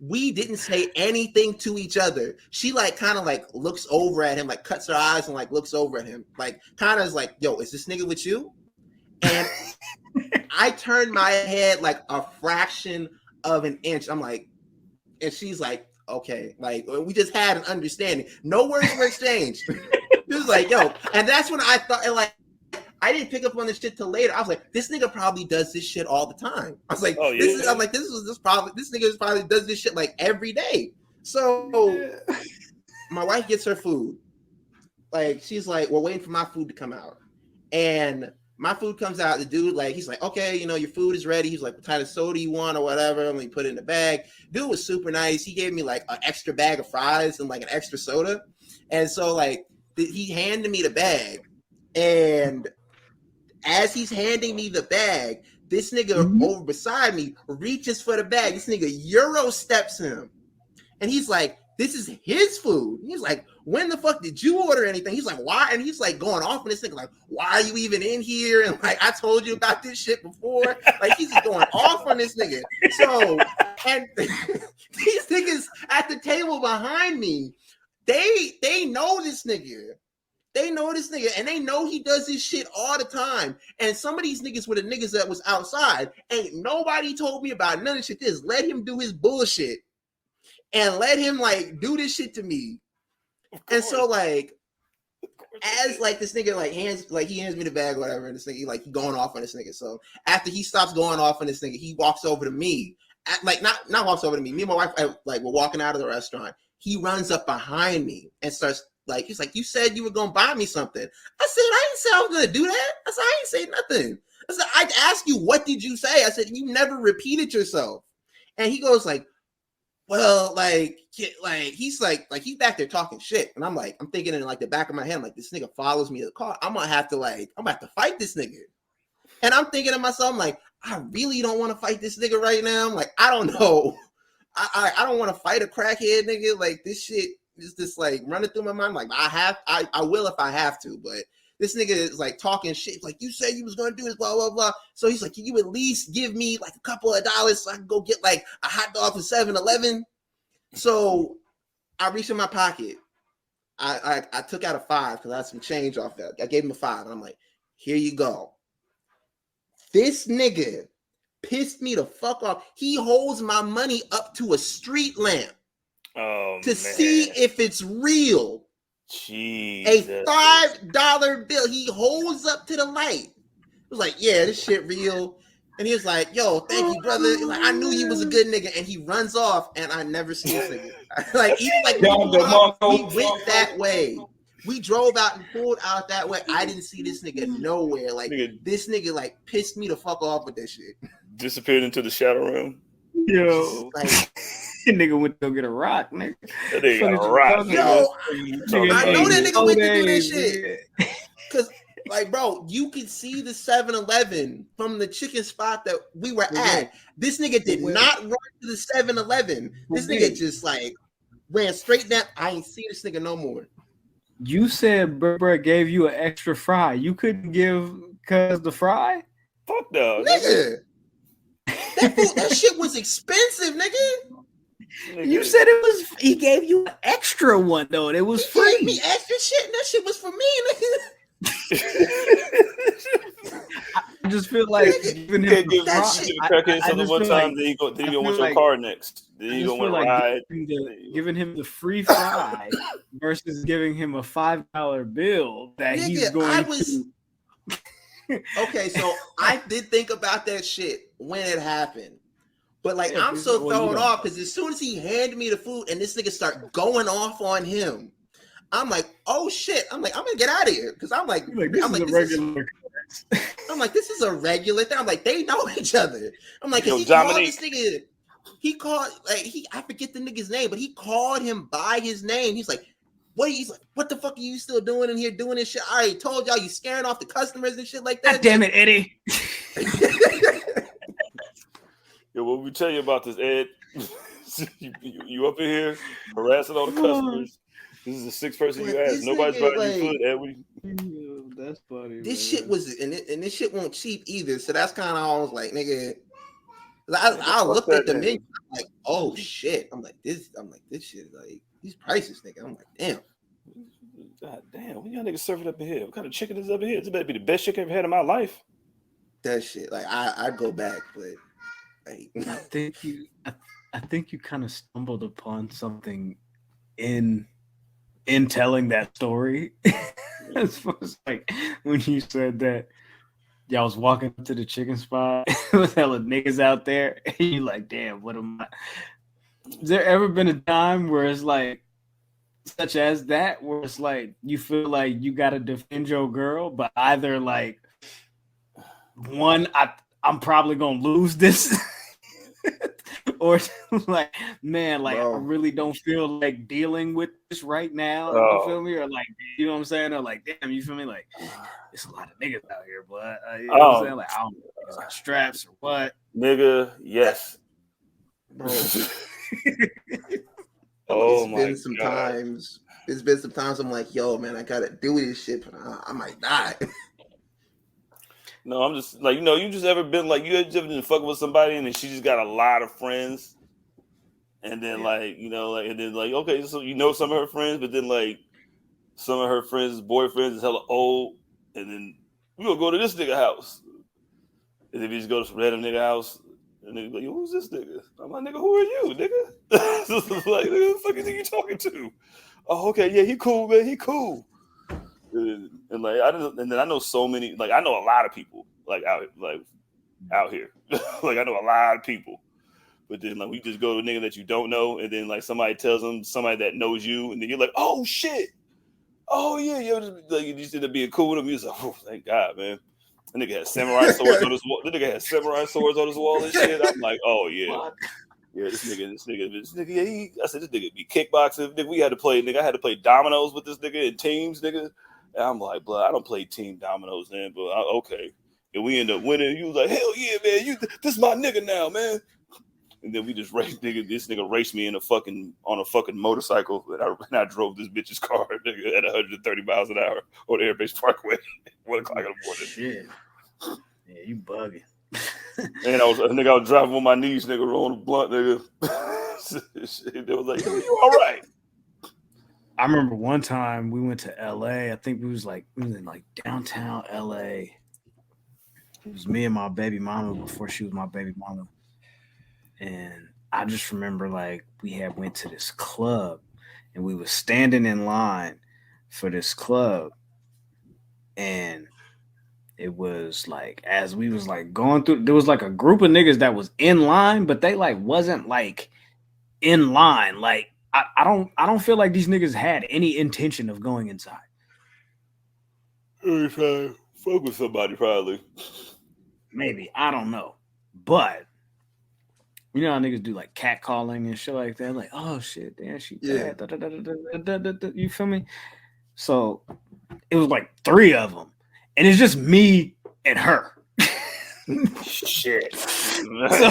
We didn't say anything to each other. She like kind of like looks over at him, like cuts her eyes and like looks over at him, like kind of is like, yo, is this nigga with you? And I turned my head like a fraction of an inch. I'm like, and she's like, okay, like we just had an understanding. No words were exchanged. It was like, yo, and that's when I thought, and like, I didn't pick up on this shit till later. I was like, this nigga probably does this shit all the time. I was like, this nigga probably does this shit like every day. So my wife gets her food. Like, she's like, we're waiting for my food to come out. And my food comes out. The dude, like, he's like, okay, you know, your food is ready. He's like, what type of soda you want or whatever. And we put it in the bag. Dude was super nice. He gave me like an extra bag of fries and like an extra soda. And so like he handed me the bag. And as he's handing me the bag, this nigga over beside me reaches for the bag. This nigga Euro steps him. And he's like, this is his food. He's like, when the fuck did you order anything? He's like, why? And he's like going off on this nigga, like, why are you even in here? And like, I told you about this shit before. Like, he's just going off on this nigga. So, and these niggas at the table behind me, they know this nigga. They know this nigga, and they know he does this shit all the time. And some of these niggas were the niggas that was outside. Ain't nobody told me about none of this shit. Just let him do his bullshit. And let him, like, do this shit to me. And so, like, as, like, this nigga, like, he hands me the bag or whatever, and this nigga, like, he going off on this nigga. So, after he stops going off on this nigga, he walks over to me. Not walks over to me. Me and my wife, like, we're walking out of the restaurant. He runs up behind me and starts, like, he's like, you said you were going to buy me something. I said, I didn't say I was going to do that. I said, I didn't say nothing. I said, I'd ask you, what did you say? I said, you never repeated yourself. And he goes like, well, like he's like he's back there talking shit. And I'm like, I'm thinking in like the back of my head, I'm like, this nigga follows me to the car. I'm gonna have to fight this nigga. And I'm thinking to myself, I'm like, I really don't want to fight this nigga right now. I'm like, I don't know. I don't want to fight a crackhead nigga. Like, this shit is just like running through my mind. Like, I will if I have to, but this nigga is like talking shit. Like, you said you was gonna do this, blah, blah, blah. So he's like, can you at least give me like a couple of dollars so I can go get like a hot dog from 7-Eleven? So I reached in my pocket. I took out a $5 because I had some change off that. I gave him a $5 and I'm like, here you go. This nigga pissed me the fuck off. He holds my money up to a street lamp to see if it's real. Jesus. A $5 bill. He holds up to the light. It was like, yeah, this shit real. And he was like, yo, thank you, brother. Like, I knew you was a good nigga. And he runs off, and I never see this nigga. Like, even like we went that way. We drove out and pulled out that way. I didn't see this nigga nowhere. Like, this nigga like pissed me the fuck off with that shit. Disappeared into the shadow realm. Yo, like, nigga went to go get a rock, nigga. That nigga got a rock. Yo, I know that nigga went to do that shit. Cause Like, bro, you could see the 7-Eleven from the chicken spot that we were at. This nigga did not run to the 7-Eleven. This nigga just like ran straight down. I ain't see this nigga no more. You said Burr gave you an extra fry. You couldn't give cuz the fry? Fuck no, nigga. That shit was expensive, nigga. You said it was. He gave you an extra one though. It was free. Gave me extra shit, and that shit was for me, nigga. I just feel like giving him the fry. I just one time, then you go want your car next. Then you go want to ride. Giving him the free fry versus giving him a $5 bill that he's going to. Okay, so I did think about that shit when it happened. But like I'm so thrown off because as soon as he handed me the food and this nigga start going off on him, I'm like, oh shit. I'm like, I'm gonna get out of here. Cause I'm like, this is a regular thing. I'm like, they know each other. I'm like, he called this nigga, I forget the nigga's name, but he called him by his name. He's like, he's like, what the fuck are you still doing in here doing this shit? I already told y'all you scaring off the customers and shit like that. God damn it, Eddie. Yo, what we tell you about this, Ed? you up in here harassing all the customers. This is the sixth person you asked. Nobody's buying you food, Ed. That's funny. This shit was, and this shit won't cheap either. So that's kind of almost like, nigga. I looked at the menu. I'm like, oh shit. I'm like, this shit, like, these prices, nigga. I'm like, damn. God damn, what y'all niggas serving up in here? What kind of chicken is up in here? This better be the best chicken I've ever had in my life. That shit, like, I'd go back, but like, I think you kind of stumbled upon something in telling that story. As far as like when you said that y'all was walking up to the chicken spot with hella niggas out there, and you like, damn, what am I? Has there ever been a time where it's like, such as that, where it's like you feel like you gotta defend your girl, but either like one, I'm probably gonna lose this, or like, man, like bro, I really don't feel like dealing with this right now. You feel me? Or like, you know what I'm saying? Or like, damn, you feel me? Like, it's a lot of niggas out here, but you know what I'm saying? Like, I don't know if it's got straps or what. Nigga, yes. Bro. It's been some times I'm like, yo, man, I gotta do this shit, but I might die. No, I'm just like, you just ever been like, you ever been fucking with somebody and then she just got a lot of friends, and then like, and then like, okay, so some of her friends, but then like some of her friends' boyfriends is hella old, and then we gonna go to this nigga house, and then we just go to some random nigga house. And nigga like, who's this nigga? I'm like, nigga, who are you, nigga? Like, nigga, what the fuck is you talking to? Oh, okay, yeah, he cool, man, he cool. And like, and then I know so many, like, I know a lot of people, like out here, like I know a lot of people. But then like we just go to a nigga that you don't know, and then like somebody tells them somebody that knows you, and then you're like, oh shit, oh yeah, you just end up being cool with him. You're like, oh, thank God, man. The nigga had samurai swords on his wall. The nigga had samurai swords on his wall and shit. I'm like, oh yeah, yeah. This nigga. Yeah, I said this nigga be kickboxing. Nigga, we had to play. Nigga, I had to play dominoes with this nigga in teams, nigga. And I'm like, blood, I don't play team dominoes, man. But okay, and we end up winning. You was like, hell yeah, man. This is my nigga now, man. And then we just raced, nigga. This nigga raced me on a fucking motorcycle, and I drove this bitch's car, nigga, at 130 miles an hour on the Air Base Parkway, 1 o'clock in the morning. Shit. Yeah, you bugging. And I was driving on my knees, nigga, rolling a blunt, nigga. They was like, you all right? I remember one time we went to LA. I think we was in like downtown LA. It was me and my baby mama before she was my baby mama. And I just remember like we had went to this club and we was standing in line for this club. And it was like, as we was like going through, there was like a group of niggas that was in line, but they like wasn't like in line. Like I don't feel like these niggas had any intention of going inside. Fuck with somebody probably. Maybe, I don't know. But you know how niggas do like catcalling and shit like that? Like, oh shit, damn, she bad. You feel me? So it was like 3 of them. and it's just me and her. Shit. So,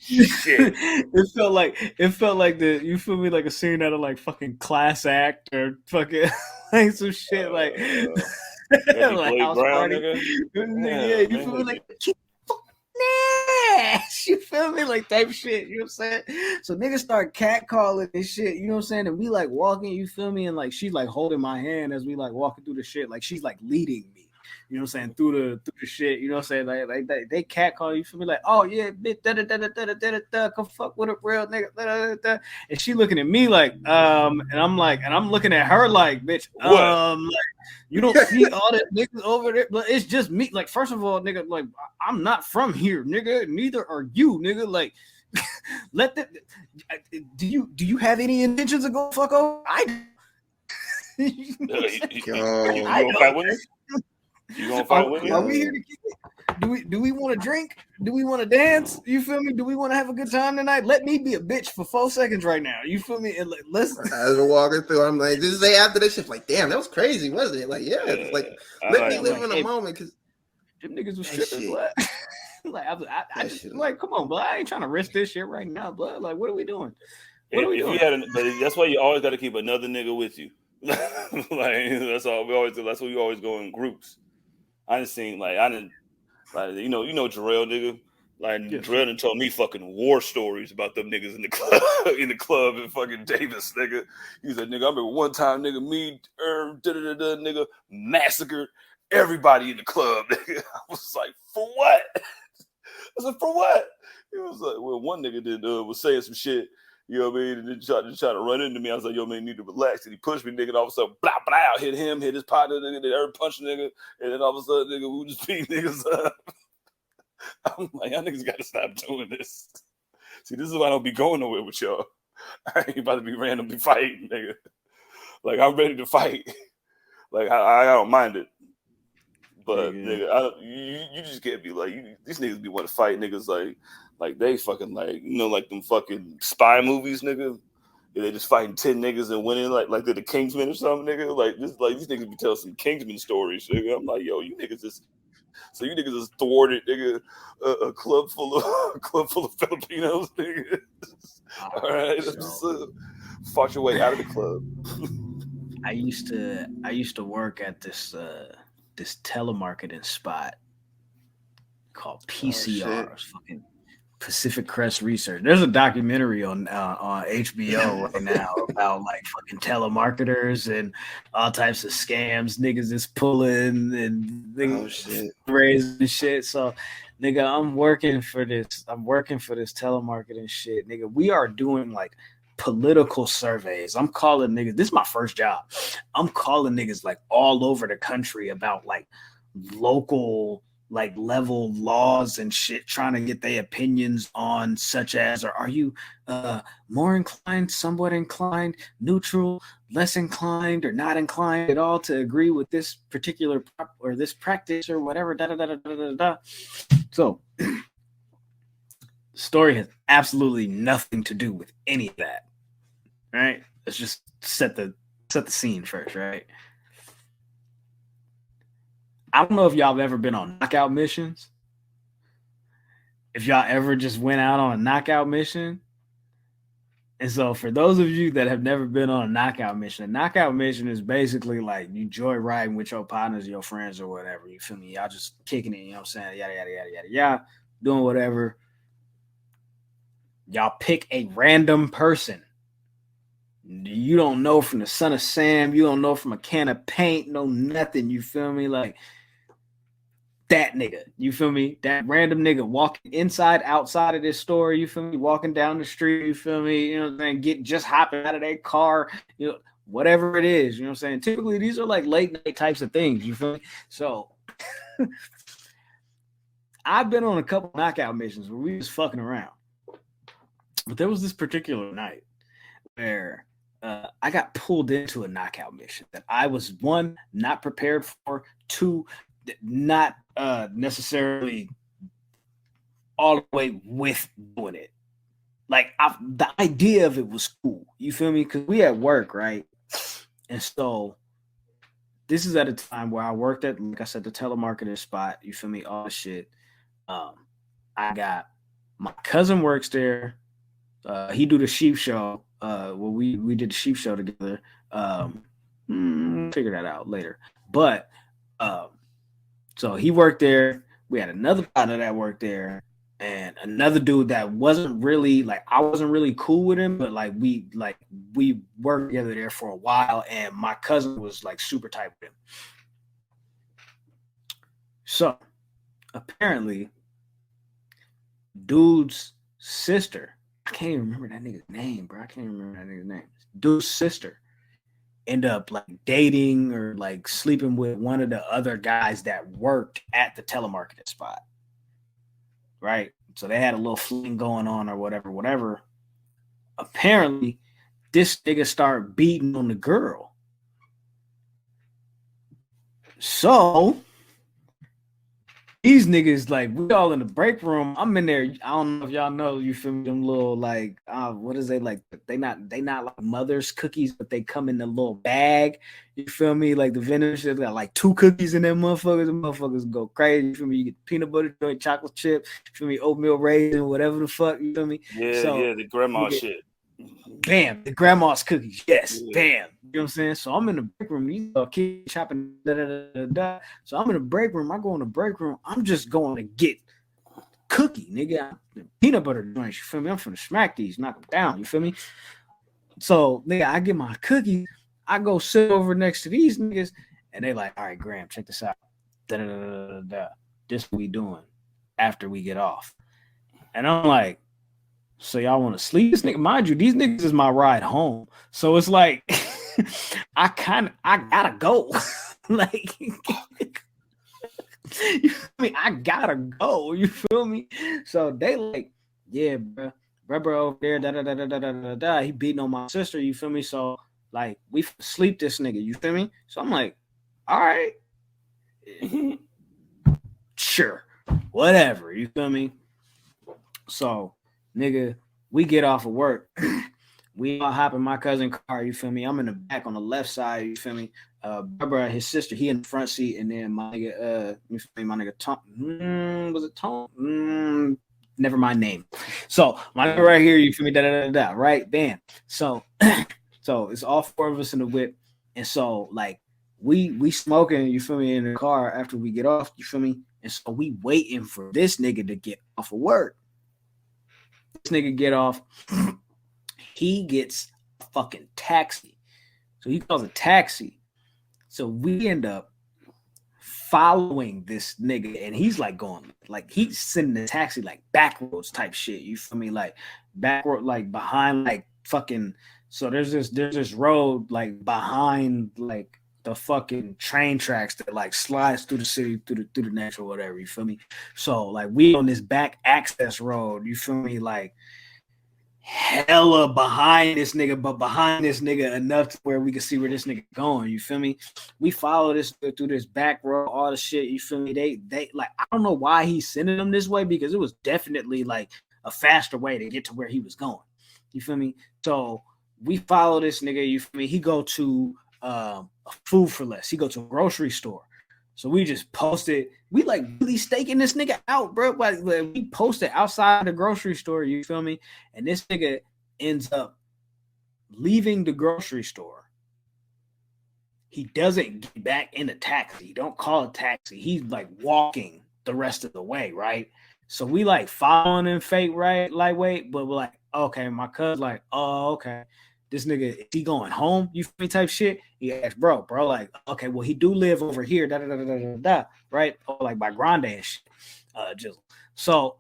Shit. it felt like the you feel me like a scene out of like fucking Class Act or fucking like some shit like like House Brown, Party. Yeah, you feel me like you feel me like type shit. You know what I'm saying? So niggas start catcalling and shit. You know what I'm saying? And we like walking. You feel me? And like she's like holding my hand as we like walking through the shit. Like she's like leading me. You know what I'm saying? Through the shit, you know what I'm saying? Like they catcall you, feel me? Like, oh yeah, bitch, come fuck with a real nigga, and she looking at me like, and I'm looking at her like, bitch, like, you don't see all that niggas over there, but it's just me. Like, first of all, nigga, like, I'm not from here, nigga. Neither are you, nigga. Like, let the. Do you have any intentions of go fuck over? You gonna fight with me? You gonna fight with me? Are we here to kick it? Do we want to drink? Do we want to dance? You feel me? Do we want to have a good time tonight? Let me be a bitch for 4 seconds right now. You feel me? And listen. As we're walking through, I'm like, this is day after this shit. Like, damn, that was crazy, wasn't it? Like, yeah, like let me live in a moment because them niggas was strippers, blood. Like I just like, come on, blood. I ain't trying to risk this shit right now, blood. Like, what are we doing? What are we doing? But that's why you always got to keep another nigga with you. Like that's all we always do. That's why we always go in groups. I done seen like you know Jarrell nigga. Like Jarrell done told me fucking war stories about them niggas in the club in fucking Davis, nigga. He said, nigga, I remember one time, nigga, me, nigga, massacred everybody in the club, nigga. I was like, for what? I said, for what? He was like, well, one nigga was saying some shit. You know what I mean? And then try to run into me. I was like, yo, man, you need to relax. And he pushed me, nigga. And all of a sudden, blah, blah, hit him, hit his partner, nigga. Then every punch nigga. And then all of a sudden, nigga, we just beat niggas up. I'm like, y'all niggas got to stop doing this. See, this is why I don't be going nowhere with y'all. I ain't about to be randomly fighting, nigga. Like, I'm ready to fight. Like, I don't mind it. But, nigga, you just can't be like, these niggas be want to fight niggas like they fucking like, you know, like them fucking spy movies, nigga. Yeah, they just fighting 10 niggas and winning like they're the Kingsman or something, nigga. Like these niggas be telling some Kingsman stories, nigga. I'm like, yo, you niggas just thwarted, nigga, a club full of Filipinos, nigga. All right, fought your way out of the club. I used to work at this telemarketing spot called PCR. Fucking Pacific Crest Research. There's a documentary on HBO right now about like fucking telemarketers and all types of scams niggas is pulling and raising shit. So, nigga, I'm working for this telemarketing shit, nigga. We are doing like political surveys. I'm calling niggas. This is my first job. I'm calling niggas like all over the country about like local like level laws and shit, trying to get their opinions on such as, or are you more inclined, somewhat inclined, neutral, less inclined, or not inclined at all to agree with this particular or this practice or whatever. So the story has absolutely nothing to do with any of that. Right? Let's just set the scene first, right? I don't know if y'all have ever been on knockout missions. If y'all ever just went out on a knockout mission. And so for those of you that have never been on a knockout mission is basically like you joyriding with your partners, your friends or whatever. You feel me? Y'all just kicking it, you know what I'm saying? Yada, yada, yada, yada, yada. Doing whatever. Y'all pick a random person. You don't know from the Son of Sam. You don't know from a can of paint. No nothing. You feel me? Like that nigga. You feel me? That random nigga walking inside, outside of this store. You feel me? Walking down the street. You feel me? You know what I'm saying? Just hopping out of their car. You know, whatever it is. You know what I'm saying? Typically, these are like late night types of things. You feel me? So I've been on a couple knockout missions where we was fucking around. But there was this particular night where I got pulled into a knockout mission that I was, one, not prepared for, two, not necessarily all the way with doing it. Like, the idea of it was cool. You feel me? Because we at work, right? And so this is at a time where I worked at, like I said, the telemarketer spot. You feel me? All the shit. I got my cousin works there. He do the sheep show. We did the sheep show together. Figure that out later. But so he worked there. We had another partner that worked there, and another dude that wasn't really like, I wasn't really cool with him, but like we worked together there for a while, and my cousin was like super tight with him. So apparently, dude's sister, I can't even remember that nigga's name, bro. Dude's sister end up like dating or like sleeping with one of the other guys that worked at the telemarketing spot. Right? So they had a little fling going on or whatever. Apparently, this nigga started beating on the girl. So these niggas, like, we all in the break room. I'm in there. I don't know if y'all know, you feel me? Them little, like, what is they like? They not like Mother's cookies, but they come in the little bag. You feel me? Like the vendor shit got like 2 cookies in them motherfuckers. The motherfuckers go crazy. You feel me? You get peanut butter joint, chocolate chip. You feel me? Oatmeal raisin, whatever the fuck. You feel me? Yeah, the grandma shit. Bam, the grandma's cookies. Yes, yeah. Bam. You know what I'm saying? So I'm in the break room. You know, kid chopping. So I'm in the break room. I go in the break room. I'm just going to get cookie, nigga. Peanut butter joints. You feel me? I'm finna smack these, knock them down. You feel me? So, nigga, I get my cookies. I go sit over next to these niggas, and they like, all right, Graham, check this out. This what we doing after we get off. And I'm like, so y'all want to sleep? This nigga, mind you, these niggas is my ride home. So it's like, I gotta go. Like, you feel me? I gotta go. You feel me? So they like, yeah, bro over there, he beating on my sister. You feel me? So like, we sleep this nigga. You feel me? So I'm like, all right, sure, whatever. You feel me? So, nigga, we get off of work. We all hop in my cousin's car, you feel me? I'm in the back on the left side, you feel me? Barbara, his sister, he in the front seat, and then my nigga, you feel me? My nigga Tom, was it Tom? Never mind name. So my nigga right here, you feel me? Right? Bam. So, so it's all 4 of us in the whip, and so like we smoking, you feel me, in the car after we get off, you feel me? And so we waiting for this nigga to get off of work. This nigga get off. He gets a fucking taxi. So he calls a taxi. So we end up following this nigga, and he's like going, like he's sending the taxi like back roads type shit. You feel me? Like back road, like behind like fucking. So there's this road like behind like the fucking train tracks that like slides through the city, through the natural whatever. You feel me? So like we on this back access road. You feel me? Like hella behind this nigga, but behind this nigga enough to where we can see where this nigga going. You feel me? We follow this through this back road, all the shit. You feel me? They like, I don't know why he's sending them this way, because it was definitely like a faster way to get to where he was going. You feel me? So we follow this nigga. You feel me? He go to a Food for Less. He go to a grocery store. So we just posted. We like really staking this nigga out, bro. Like we posted outside the grocery store. You feel me? And this nigga ends up leaving the grocery store. He doesn't get back in the taxi. He don't call a taxi. He's like walking the rest of the way, right? So we like following him fake, right? Lightweight, but we're like, okay, my cuz like, oh, okay. This nigga, is he going home? You feel me? Type shit. He asked, bro, like, okay, well, he do live over here, right? Or like by Grande and shit. So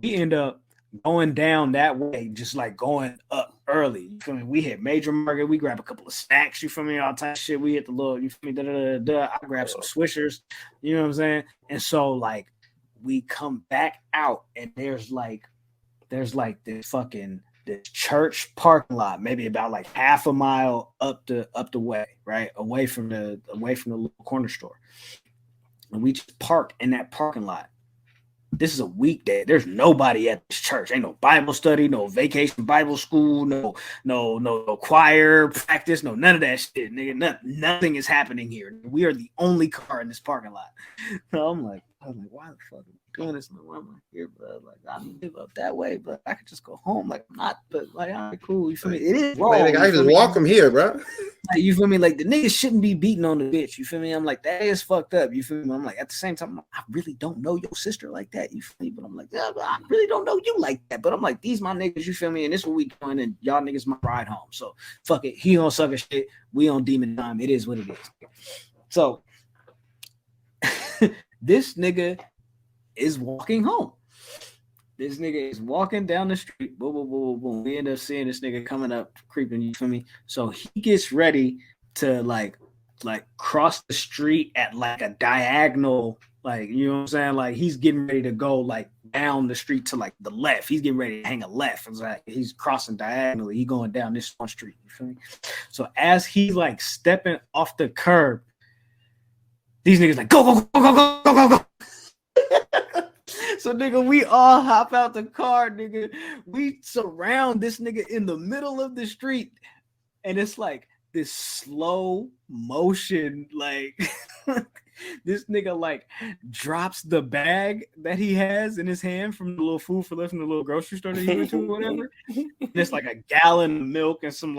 we end up going down that way, just like going up early. You feel me? We hit Major Market. We grab a couple of snacks. You feel me? All type of shit. We hit the little. You feel me? I grab some Swishers. You know what I'm saying? And so like we come back out, and there's like this fucking. This church parking lot, maybe about like half a mile up the way, right? Away from the little corner store. And we just park in that parking lot. This is a weekday. There's nobody at this church. Ain't no Bible study, no vacation Bible school, no choir practice, no none of that shit, nigga. Nothing is happening here. We are the only car in this parking lot. So I'm like, why the fuck am I doing this? Why am I here, bro? Like, I live up that way, but I could just go home. Like, I'm not, but like, all right, cool. You feel me? It is wrong. Like, I just walk him here, bro. Like, you feel me? Like, the niggas shouldn't be beating on the bitch. You feel me? I'm like, that is fucked up. You feel me? I'm like, at the same time, I really don't know your sister like that. You feel me? But I'm like, yeah, but I really don't know you like that. But I'm like, these my niggas, you feel me? And this what we doing, and y'all niggas my ride home. So fuck it. He on sucker shit. We on demon time. It is what it is. So this nigga is walking home. This nigga is walking down the street. Boom, boom, boom, boom, boom. We end up seeing this nigga coming up, creeping. You feel me? So he gets ready to like cross the street at like a diagonal, like, you know what I'm saying? Like, he's getting ready to go like down the street to like the left. He's getting ready to hang a left. It's like he's crossing diagonally. He going down this one street. You feel me? So as he's like stepping off the curb, these niggas like go. So, nigga, we all hop out the car, nigga. We surround this nigga in the middle of the street. And it's like this slow motion, like this nigga like drops the bag that he has in his hand from the little food for less from the little grocery store that he went to or whatever. And it's like a gallon of milk and some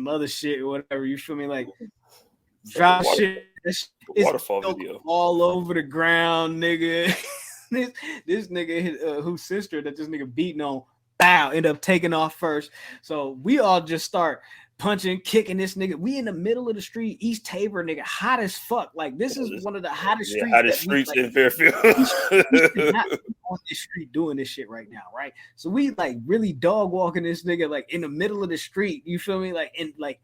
other shit or whatever. You feel me? Like, drop shit. It's waterfall video all over the ground, nigga. This nigga whose sister that this nigga beating on, bow, end up taking off first. So we all just start punching, kicking this nigga. We in the middle of the street, East Tabor, nigga, hot as fuck. Like, this is one of the hottest streets. Hottest streets in Fairfield. We not on this street doing this shit right now, right? So we like really dog walking this nigga like in the middle of the street. You feel me? Like, and like,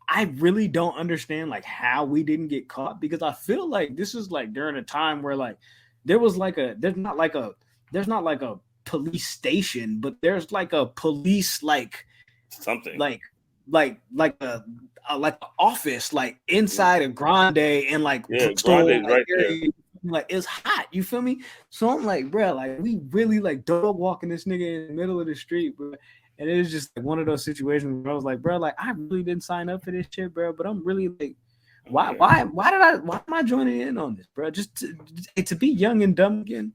I really don't understand like how we didn't get caught, because I feel like this is like during a time where like there's not like a police station, but there's like a police like something like a office like inside of Grande, and like Grande right there. Like, it's hot, you feel me? So I'm like, bro, like we really like dog walking this nigga in the middle of the street, bro. And it was just like one of those situations where I was like, bro, like I really didn't sign up for this shit, bro. But I'm really like, why am I joining in on this, bro? Just to be young and dumb again.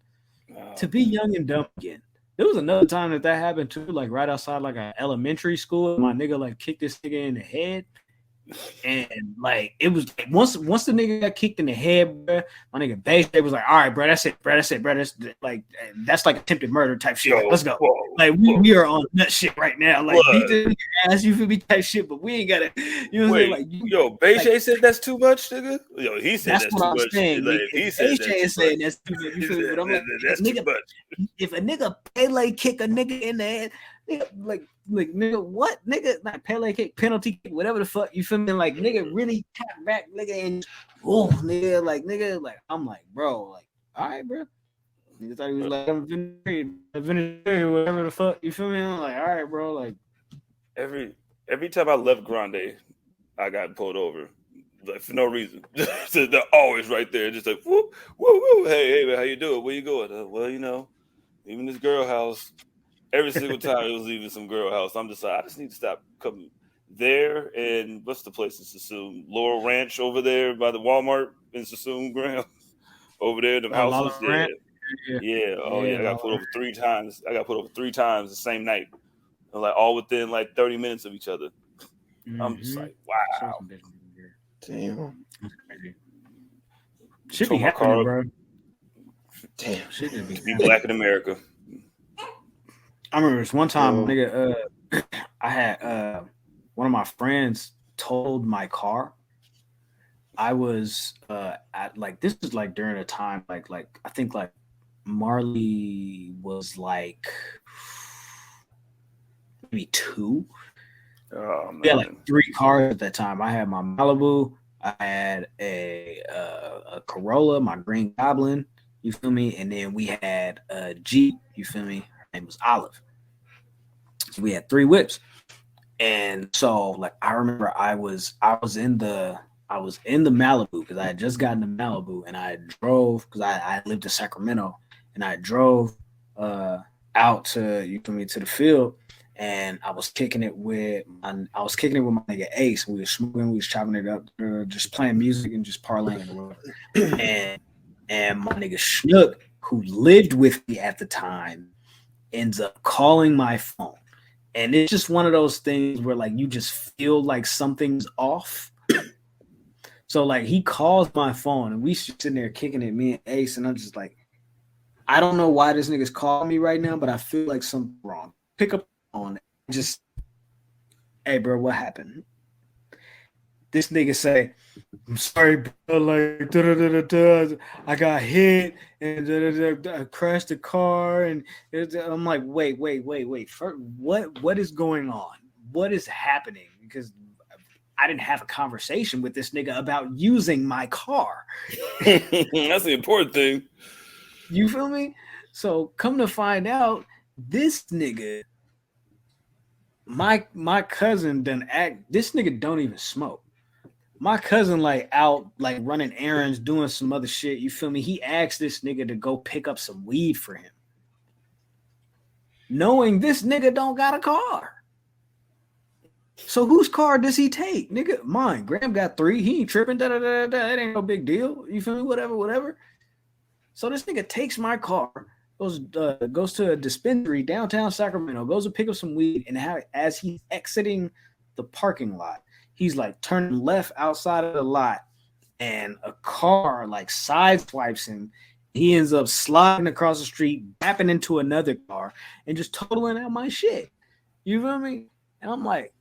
To be young and dumb again. There was another time that happened too, like right outside like an elementary school. My nigga like kicked this nigga in the head. And like it was like once the nigga got kicked in the head, bro, my nigga Base was like, all right, bro, that's it, bro. That's like attempted murder type shit. Like, let's go. Like we are on that shit right now. Like beat the ass, you feel me, type shit, but we ain't gotta, you know what I'm saying? Like, Base like, said that's too much, nigga. Yo, he said that's too much. Saying. Like, he said that's saying that's too much. You feel me? But I'm like, that's too much. If a nigga Pele kick a nigga in the head, nigga, like nigga, what nigga, like Pele kick, penalty kick, whatever the fuck, you feel me? Like nigga really tap back, nigga, and oh nigga, like I'm like, bro, like, all right, bro. Nigga thought he was like Venezuela, whatever the fuck, you feel me? I'm like, all right, bro, like every time I left Grande, I got pulled over. Like for no reason. So they're always right there, just like whoop, whoop, whoop. Hey man, how you doing? Where you going? Well, you know, leaving this girl house. Every single time it was leaving some girl house. I'm just like, I just need to stop coming there. And what's the place in Sassoon? Laurel Ranch over there by the Walmart in Sassoon ground. Over there, the houses. Yeah. Oh yeah. I got put over 3 times. The same night. And like all within like 30 minutes of each other. Mm-hmm. I'm just like, wow. Damn. Should be happening, bro. Damn. Should be black in America. I remember this one time, nigga, I had one of my friends totaled my car. I was at like, this is like during a time like I think like Marley was like maybe 2. Oh man. We had like 3 cars at that time. I had my Malibu, I had a Corolla, my Green Goblin, you feel me, and then we had a Jeep, you feel me. Name was Olive. So we had 3 whips. And so like I remember I was in the Malibu because I had just gotten the Malibu, and I drove because I lived in Sacramento, and I drove out to to the field, and I was kicking it with my nigga Ace. We was smoking, we was chopping it up, just playing music and just parlaying or whatever. And my nigga Schnook, who lived with me at the time, ends up calling my phone. And it's just one of those things where like you just feel like something's off. So like he calls my phone and we sitting there kicking it, me and Ace, and I'm just like, I don't know why this nigga's calling me right now, but I feel like something's wrong. Pick up the phone, just, hey bro, what happened? This nigga say, I'm sorry, bro, like I got hit and I crashed the car, and I'm like, wait. What is going on? What is happening? Because I didn't have a conversation with this nigga about using my car. That's the important thing. You feel me? So come to find out, this nigga, my cousin this nigga don't even smoke. My cousin like out like running errands, doing some other shit. You feel me? He asked this nigga to go pick up some weed for him, knowing this nigga don't got a car. So whose car does he take? Nigga, mine. Graham got 3. He ain't tripping. It ain't no big deal. You feel me? Whatever. So this nigga takes my car, goes to a dispensary downtown Sacramento, goes to pick up some weed, and as he's exiting the parking lot, he's like turning left outside of the lot, and a car like sideswipes him. He ends up sliding across the street, bapping into another car, and just totaling out my shit. You feel me? And I'm like,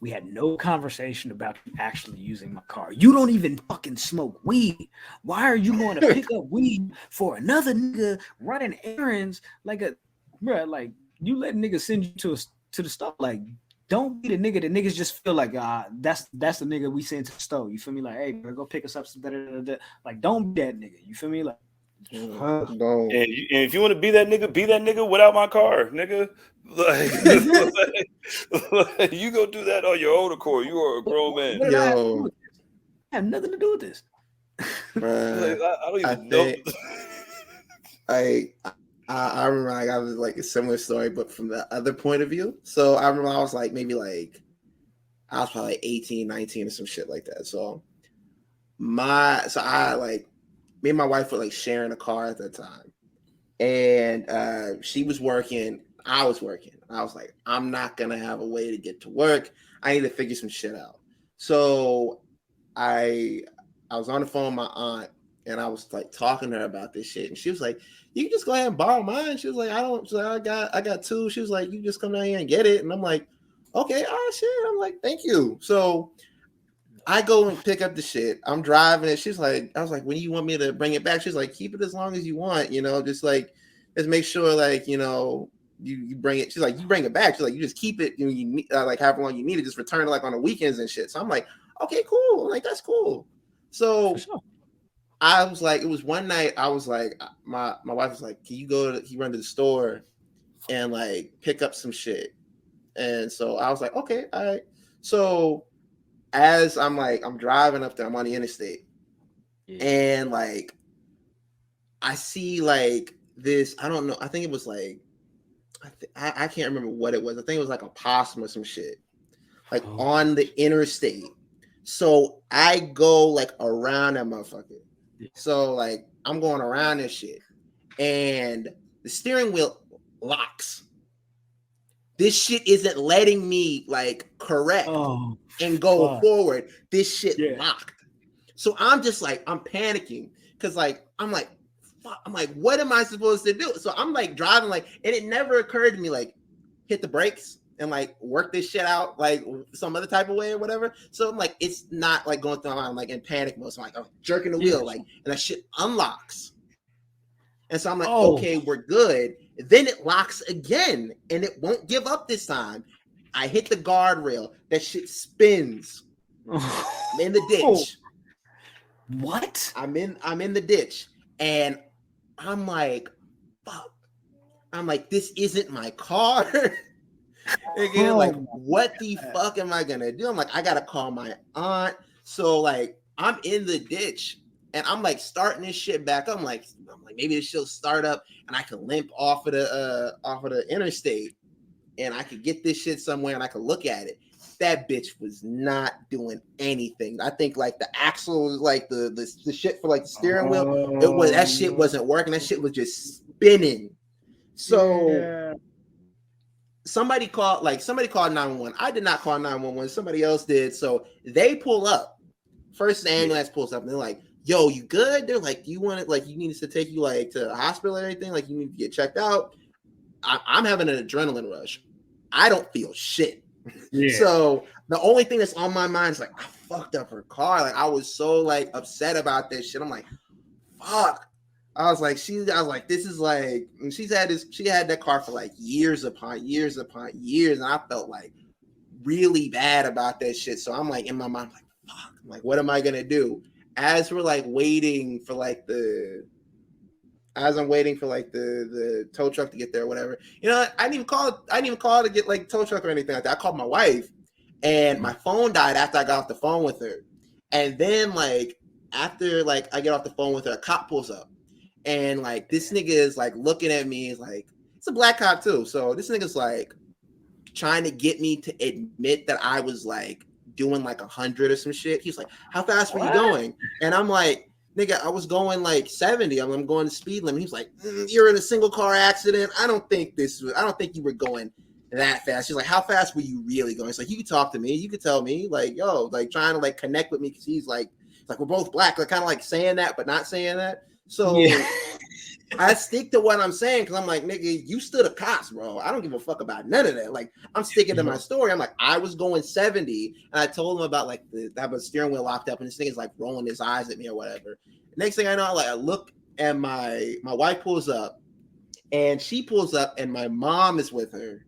we had no conversation about actually using my car. You don't even fucking smoke weed. Why are you going to pick up weed for another nigga running errands like a bruh? Like you let niggas send you to the store. Like don't be the nigga that niggas just feel like that's the nigga we send to the store. You feel me? Like hey, bro, go pick us up some better. Like don't be that nigga. You feel me? Like. And if you want to be that nigga without my car, nigga. Like, you go do that on your own accord. You are a grown man. Yo, I have nothing to do with this. Like, I don't even know. I remember I was like a similar story, but from the other point of view. So I remember I was like maybe like I was probably like 18, 19 or some shit like that. So I like me and my wife were like sharing a car at that time, and she was working. I was working. I was like, I'm not gonna have a way to get to work. I need to figure some shit out. So I was on the phone with my aunt, and I was like talking to her about this shit, and she was like, "You can just go ahead and borrow mine." She was like, I got 2. She was like, "You just come down here and get it," and I'm like, "Okay, oh shit." I'm like, "Thank you." So I go and pick up the shit. I'm driving it. She's like, I was like, "When do you want me to bring it back?" She's like, "Keep it as long as you want, just make sure like, you bring it." She's like, "You bring it back." She's like, "You just keep it, you like however long you need it, just return it like on the weekends and shit." So I'm like, "Okay, cool." Like, that's cool. So I was like, it was one night I was like, my wife was like, "Can you run to the store and like pick up some shit?" And so I was like, "Okay, all right." So as I'm driving up there, I'm on the interstate, and like I see like this, I don't know, I think it was like I can't remember what it was. I think it was like a possum or some shit, like on the interstate. So I go like around that motherfucker. So like I'm going around this shit, and the steering wheel locks. This shit isn't letting me like correct and go forward. This shit locked. So I'm just like, I'm panicking because like I'm like, fuck, I'm like, what am I supposed to do? So I'm like driving like, and it never occurred to me like hit the brakes and like work this shit out like some other type of way or whatever. So I'm like, it's not like going through my mind. I'm like in panic mode. So I'm like, I'm jerking the wheel like, and that shit unlocks. And so I'm like, okay, we're good. Then it locks again, and it won't give up this time. I hit the guardrail. That shit spins. I'm in the ditch. What? I'm in the ditch, and I'm like, fuck. I'm like, this isn't my car. Again, like, what the fuck am I gonna do? I'm like, I gotta call my aunt. So like, I'm in the ditch and I'm like starting this shit back up. I'm like maybe this shit'll start up and I can limp off of the interstate and I could get this shit somewhere and I could look at it. That bitch was not doing anything. I think like the axle was like the shit for like the steering wheel. It was that shit wasn't working. That shit was just spinning. So somebody called 911. I did not call 911. Somebody else did. So they pull up. First the ambulance pulls up and they're like, yo, you good? They're like, you want it, like you need us to take you like to the hospital or anything? Like you need to get checked out. I'm having an adrenaline rush. I don't feel shit. Yeah. So the only thing that's on my mind is like I fucked up her car. Like I was so like upset about this shit. I'm like, fuck. I was like, this is like she had that car for like years upon years, and I felt like really bad about that shit. So I'm like in my mind, like, fuck, I'm like, what am I gonna do? As we're like waiting for like the tow truck to get there or whatever, you know, I didn't even call to get like tow truck or anything like that. I called my wife and my phone died after I got off the phone with her. And then like after like I get off the phone with her, a cop pulls up and like this nigga is like looking at me, is like, it's a black cop too. So this nigga's like trying to get me to admit that I was like doing like 100 or some shit. He's like, how fast were you going? And I'm like, nigga, I was going like 70. I'm going to speed limit. He's like, you're in a single car accident. I don't think you were going that fast. She's like, how fast were you really going? It's like, you could talk to me. You could tell me, like, yo, like trying to like connect with me because he's like, we're both black. Like kind of like saying that, but not saying that. So I stick to what I'm saying because I'm like, nigga, you stood a cops, bro. I don't give a fuck about none of that. Like, I'm sticking to my story. I'm like, I was going 70, and I told him about like that steering wheel locked up, and this thing is like rolling his eyes at me or whatever. Next thing I know, I look and my wife pulls up, and she pulls up, and my mom is with her,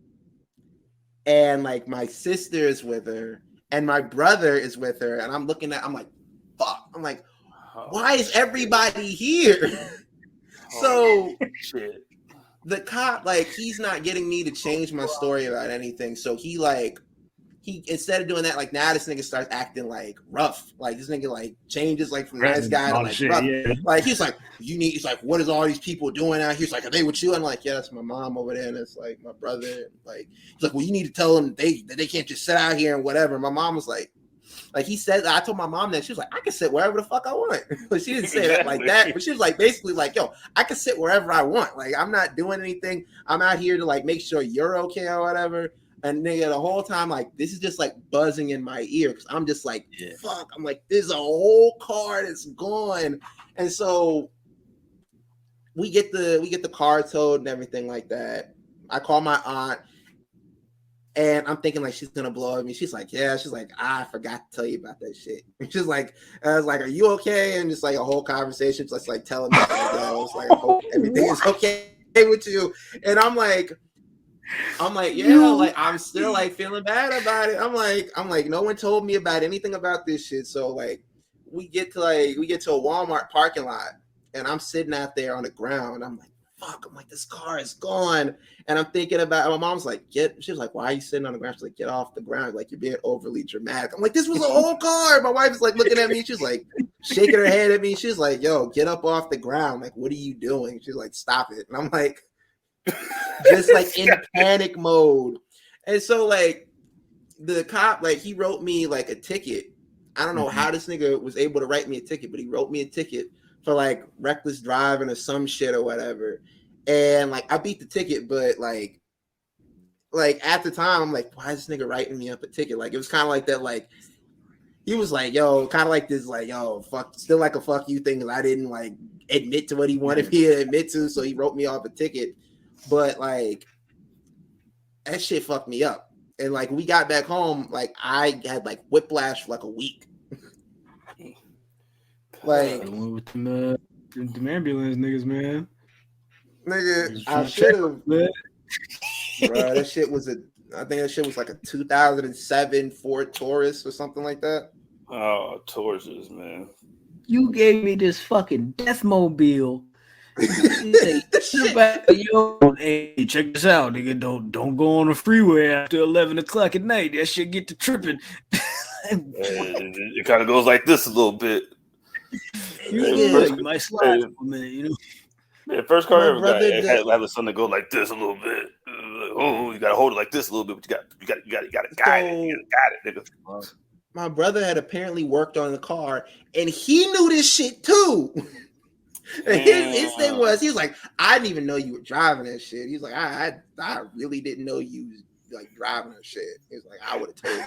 and like my sister is with her, and my brother is with her, and I'm like, fuck. I'm like, why is everybody here? So the cop, like, he's not getting me to change my story about anything. So he instead of doing that, like now this nigga starts acting like rough. Like this nigga like changes like from nice guy to like rough. Yeah. Like he's like, he's like, what is all these people doing out here? He's like, are they with you? I'm like, yeah, that's my mom over there, and it's like my brother. Like he's like, well, you need to tell them that they can't just sit out here and whatever. My mom was like he said, I told my mom that. She was like, I can sit wherever the fuck I want. But she didn't say that like that. But she was like, basically like, yo, I can sit wherever I want. Like, I'm not doing anything. I'm out here to like make sure you're okay or whatever. And nigga, the whole time, like, this is just like buzzing in my ear because I'm just like, fuck. I'm like, there's a whole car that's gone. And so we get the car towed and everything like that. I call my aunt. And I'm thinking like she's gonna blow at me. She's like, yeah. She's like, I forgot to tell you about that shit. And she's like, I was like, are you okay? And just like a whole conversation, just like telling me, like, yo, it's like, I hope everything is okay with you. And I'm like, yeah, like I'm still like feeling bad about it. I'm like, no one told me about anything about this shit. So like, we get to a Walmart parking lot, and I'm sitting out there on the ground. I'm like, fuck, I'm like, this car is gone. And I'm thinking about, my mom's like, she was like, why are you sitting on the ground? She's like, get off the ground. Like, you're being overly dramatic. I'm like, this was a whole car. My wife is like looking at me. She's like shaking her head at me. She's like, yo, get up off the ground. Like, what are you doing? She's like, stop it. And I'm like, just like in panic mode. And so like the cop, like he wrote me like a ticket. I don't know how this nigga was able to write me a ticket, but he wrote me a ticket for like reckless driving or some shit or whatever. And like I beat the ticket, but like at the time I'm like, why is this nigga writing me up a ticket? Like it was kind of like that, like he was like, yo, kind of like this, like, yo, fuck, still like a fuck you thing, because I didn't like admit to what he wanted me to admit to, so he wrote me off a ticket. But like that shit fucked me up. And like we got back home, like I had like whiplash for like a week. Like with the ambulance niggas, man. Nigga, I should have. Bro, that shit was I think that shit was like a 2007 Ford Taurus or something like that. Oh, Tauruses, man. You gave me this fucking Deathmobile. Hey, check this out, nigga. Don't go on the freeway after 11 o'clock at night. That shit get to tripping. It kind of goes like this a little bit. You might slide for a minute, you know. Man, first car I ever got brother had a son that go like this a little bit. Oh, you gotta hold it like this a little bit, but you got to guide it. You gotta guide it, nigga. My brother had apparently worked on the car, and he knew this shit too. And his thing was, he was like, I didn't even know you were driving that shit. He's like, I really didn't know you was like driving that shit. He was like, I would have told you.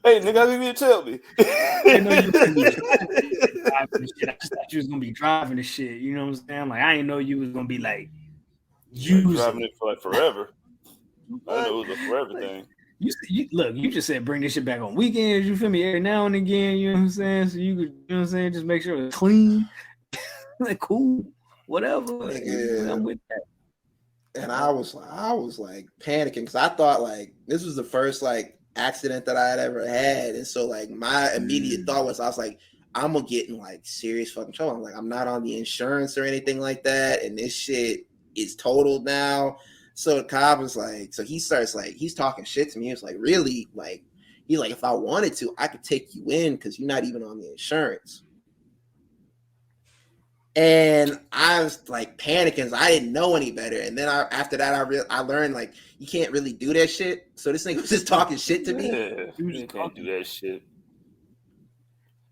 Hey, nigga, how you gonna tell me? I know you were driving the shit. I just thought you was gonna be driving the shit. You know what I'm saying? Like, I didn't know you was gonna be like driving it for like forever. I know it was a forever thing. You just said bring this shit back on weekends. You feel me? Every now and again. You know what I'm saying? So you could, you know what I'm saying? Just make sure it's clean. Like, cool, whatever. Yeah. I'm with that. And I was like panicking because I thought like this was the first like accident that I had ever had, and so like my immediate thought was, I was like, I'm gonna get in like serious fucking trouble. I'm like, I'm not on the insurance or anything like that, and this shit is totaled now. So the cop was like, so he starts like, he's talking shit to me. He was like, really? Like, he's like, if I wanted to, I could take you in because you're not even on the insurance. And I was like panicking because I didn't know any better. And then after that, I learned like you can't really do that shit. So this nigga was just talking shit to me. Yeah, you can't do that shit.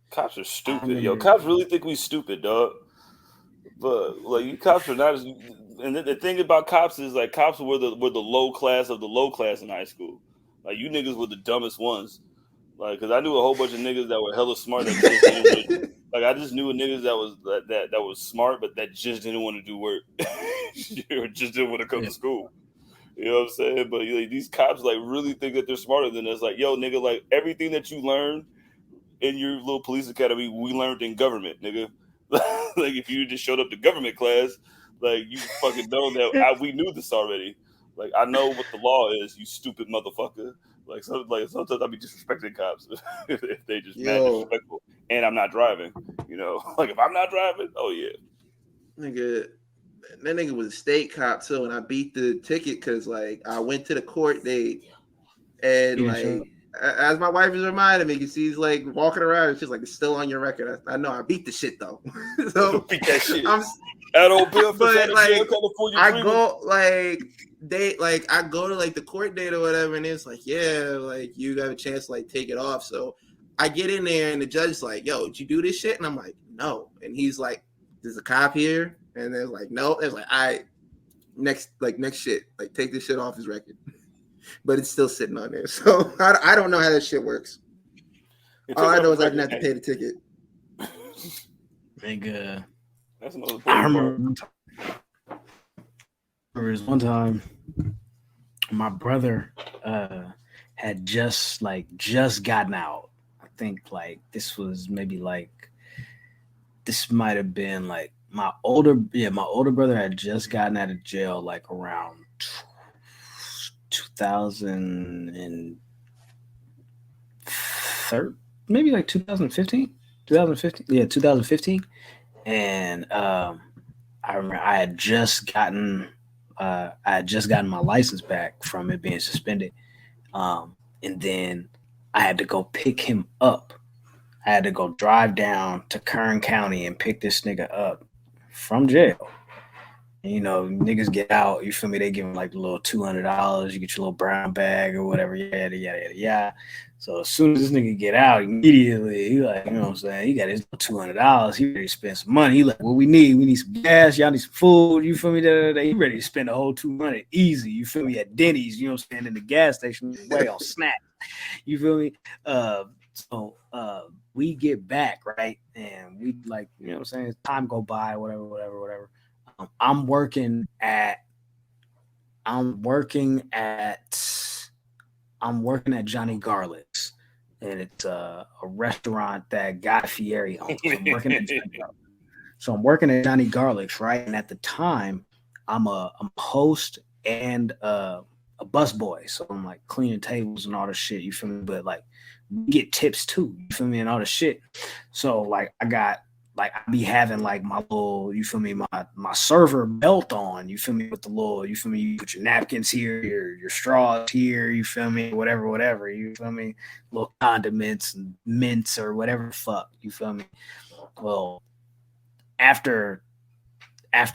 Cops are stupid. Yo, cops really think we stupid, dog. But like, you cops are not as. And the thing about cops is like, cops were the low class of the low class in high school. Like, you niggas were the dumbest ones. Like, because I knew a whole bunch of niggas that were hella smart. That just didn't like, I just knew niggas that was smart, but that just didn't want to do work. Or just didn't want to come to school. You know what I'm saying? But like, these cops like really think that they're smarter than us. Like, yo, nigga, like everything that you learned in your little police academy, we learned in government, nigga. Like, if you just showed up to government class, like, you fucking know that we knew this already. Like, I know what the law is, you stupid motherfucker. Like sometimes I be disrespecting cops if they just mad disrespectful, and I'm not driving. You know, like if I'm not driving, oh yeah, nigga. That nigga was a state cop too, and I beat the ticket because like I went to the court date, and as my wife is reminding me, because she's like walking around, and she's like, "It's still on your record." I know I beat the shit though. So beat that shit. That old bill for I go like. I go to like the court date or whatever, and it's like, yeah, like you got a chance to like take it off. So I get in there, and the judge's like, yo, did you do this shit? And I'm like, no. And he's like, there's a cop here, and they're like, no. It's like, next shit, like take this shit off his record. But it's still sitting on there, so I don't know how that shit works. All I know is I didn't have to pay the ticket. Nigga, that's another I remember. There was one time my brother had just gotten out. I think like this might have been like my older brother had just gotten out of jail like around 2013, maybe like 2015. Yeah, 2015. And I remember I had just gotten my license back from it being suspended. And then I had to go pick him up. I had to go drive down to Kern County and pick this nigga up from jail. And, you know, niggas get out, you feel me? They give him like a little $200. You get your little brown bag or whatever. Yada, yada, yada, yada. So as soon as this nigga get out, immediately, he like, you know what I'm saying? He got his $200. He ready to spend some money. He like, what we need some gas. Y'all need some food. You feel me? He ready to spend the whole $200 easy. You feel me? At Denny's, you know what I'm saying? In the gas station, way on snap. You feel me? So we get back, right? And we like, you know what I'm saying? Time go by, whatever. I'm working at Johnny Garlic's, and it's a restaurant that Guy Fieri owns. So I'm working at Johnny Garlic's, right? And at the time, I'm a host and a busboy. So I'm like cleaning tables and all the shit. You feel me? But like we get tips too. You feel me? And all the shit. So like I got like I be having like my little, you feel me, my server belt on, you feel me, with the little, you feel me, you put your napkins here, your straws here, you feel me, whatever, you feel me, little condiments and mints or whatever the fuck, you feel me. Well, after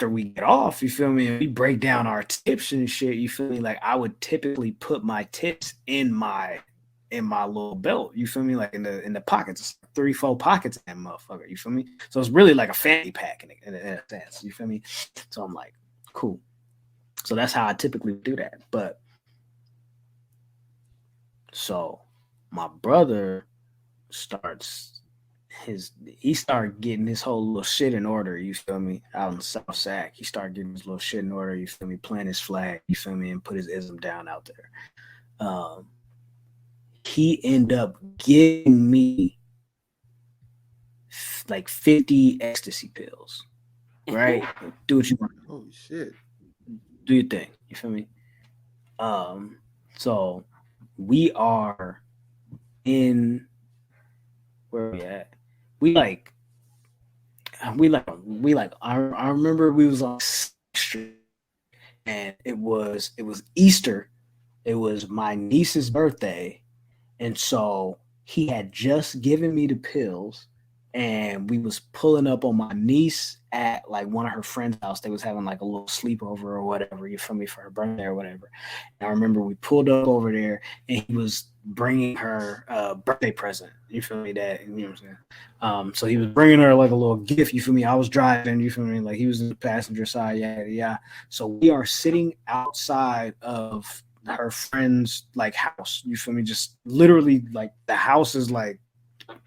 we get off, you feel me, and we break down our tips and shit, you feel me, like I would typically put my tips in my little belt, you feel me, like in the pockets, 3-4 pockets in that motherfucker, you feel me. So it's really like a fanny pack in a sense, you feel me. So I'm like, cool. So that's how I typically do that. But so my brother he started getting his whole little shit in order, you feel me, out in South Sac. He started getting his little shit in order, you feel me, plant his flag, you feel me, and put his ism down out there. He ended up giving me like 50 ecstasy pills, right? Do what you want. Holy shit. Do your thing. You feel me? So we are in, where are we at? I remember we was on Street, and it was Easter. It was my niece's birthday. And so he had just given me the pills, and we was pulling up on my niece at like one of her friends' house. They was having like a little sleepover or whatever, you feel me, for her birthday or whatever. And I remember we pulled up over there, and he was bringing her a birthday present. You feel me, Dad? You know what I'm saying? So he was bringing her like a little gift. You feel me? I was driving. You feel me? Like he was in the passenger side. Yeah. So we are sitting outside of her friend's like house, you feel me, just literally like the house is like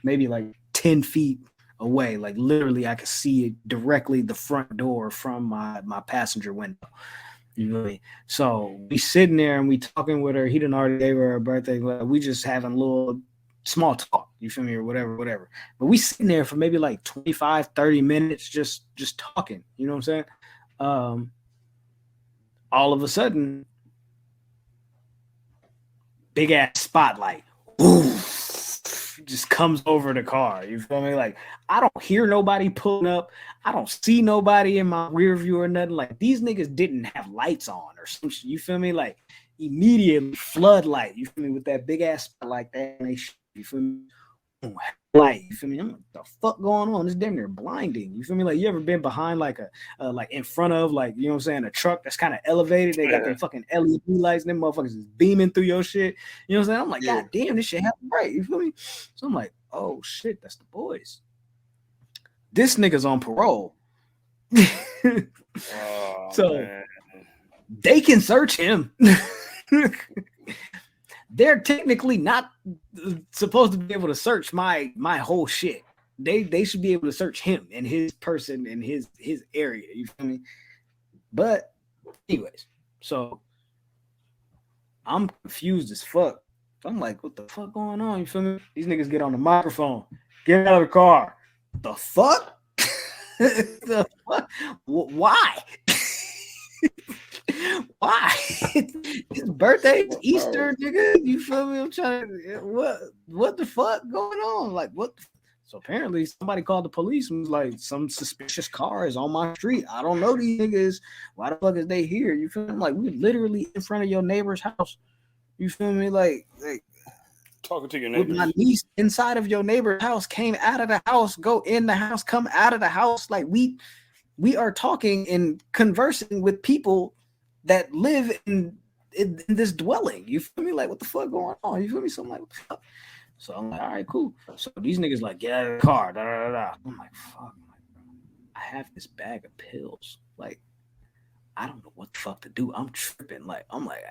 maybe like 10 feet away, like literally I could see it directly, the front door from my passenger window, you feel me. So we sitting there and we talking with her. He done already gave her a birthday, like, we just having a little small talk, you feel me, or whatever, but we sitting there for maybe like 25-30 minutes just talking, you know what I'm saying. All of a sudden, big ass spotlight, oof, just comes over the car. You feel me? Like I don't hear nobody pulling up. I don't see nobody in my rear view or nothing. Like these niggas didn't have lights on or some shit. You feel me? Like immediately floodlight. You feel me? With that big ass spotlight, that you feel me? Light. You feel me? I'm like, what the fuck going on? It's damn near blinding. You feel me? Like you ever been behind like a like in front of like, you know what I'm saying, a truck that's kind of elevated? They got them fucking LED lights and them motherfuckers is beaming through your shit. You know what I'm saying? I'm like, God damn, this shit happened right. You feel me? So I'm like, oh shit, that's the boys. This nigga's on parole. So man, they can search him. They're technically not supposed to be able to search my whole shit. They should be able to search him and his person and his area. You feel me? But anyways, so I'm confused as fuck. I'm like, what the fuck going on? You feel me? These niggas get on the microphone. Get out of the car. The fuck? The fuck? Why? Why? His birthday, it's Easter, nigga. You feel me? I'm trying to, what the fuck going on? Like, what? So apparently somebody called the police and was like, some suspicious car is on my street. I don't know these niggas. Why the fuck is they here? You feel me? Like, we literally in front of your neighbor's house. You feel me? Like talking to your neighbors. My niece inside of your neighbor's house, came out of the house, go in the house, come out of the house. Like we are talking and conversing with people that live in this dwelling. You feel me? Like, what the fuck going on? You feel me? So I'm like, what the fuck? So I'm like, all right, cool. So these niggas like, get out of the car. Da, da, da, da. I'm like, fuck. I have this bag of pills. Like, I don't know what the fuck to do. I'm tripping. Like, I'm like,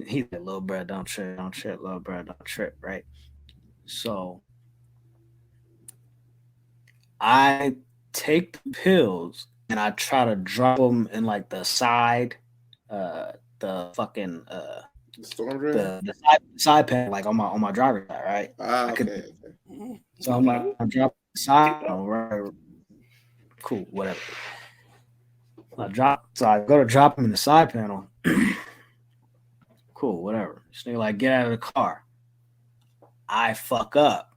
he's like, little bro, don't trip, little bro, don't trip, right? So I take the pills and I try to drop them in like the side, the fucking the side panel, like on my driver's side, right? Okay. So I'm like, I'm dropping the side panel, right? Cool, whatever. So I go to drop him in the side panel. Cool, whatever. This nigga like, get out of the car. I fuck up.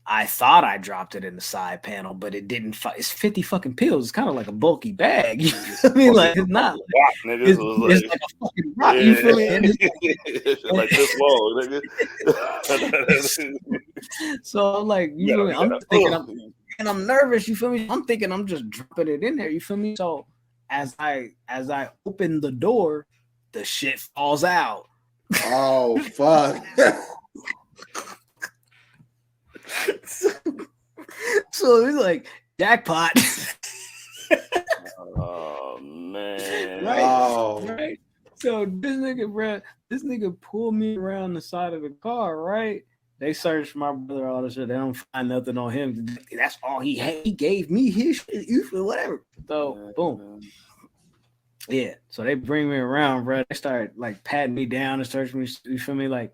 I thought I dropped it in the side panel, but it didn't. It's 50 fucking pills. It's kind of like a bulky bag. You feel me? Like it's not. It's like a fucking rock. Yeah. You feel me? And like this long, nigga. So I'm like, you feel me? I'm thinking, I'm nervous. You feel me? I'm thinking I'm just dropping it in there. You feel me? So as I open the door, the shit falls out. Oh fuck. So it's like jackpot. Oh man. Right. Oh. Right. So this nigga pulled me around the side of the car, right? They searched my brother, all this shit. They don't find nothing on him. That's all he had. He gave me his shit, you feel whatever. So boom. Yeah. So they bring me around, bro. They start like patting me down and searching me. You feel me? Like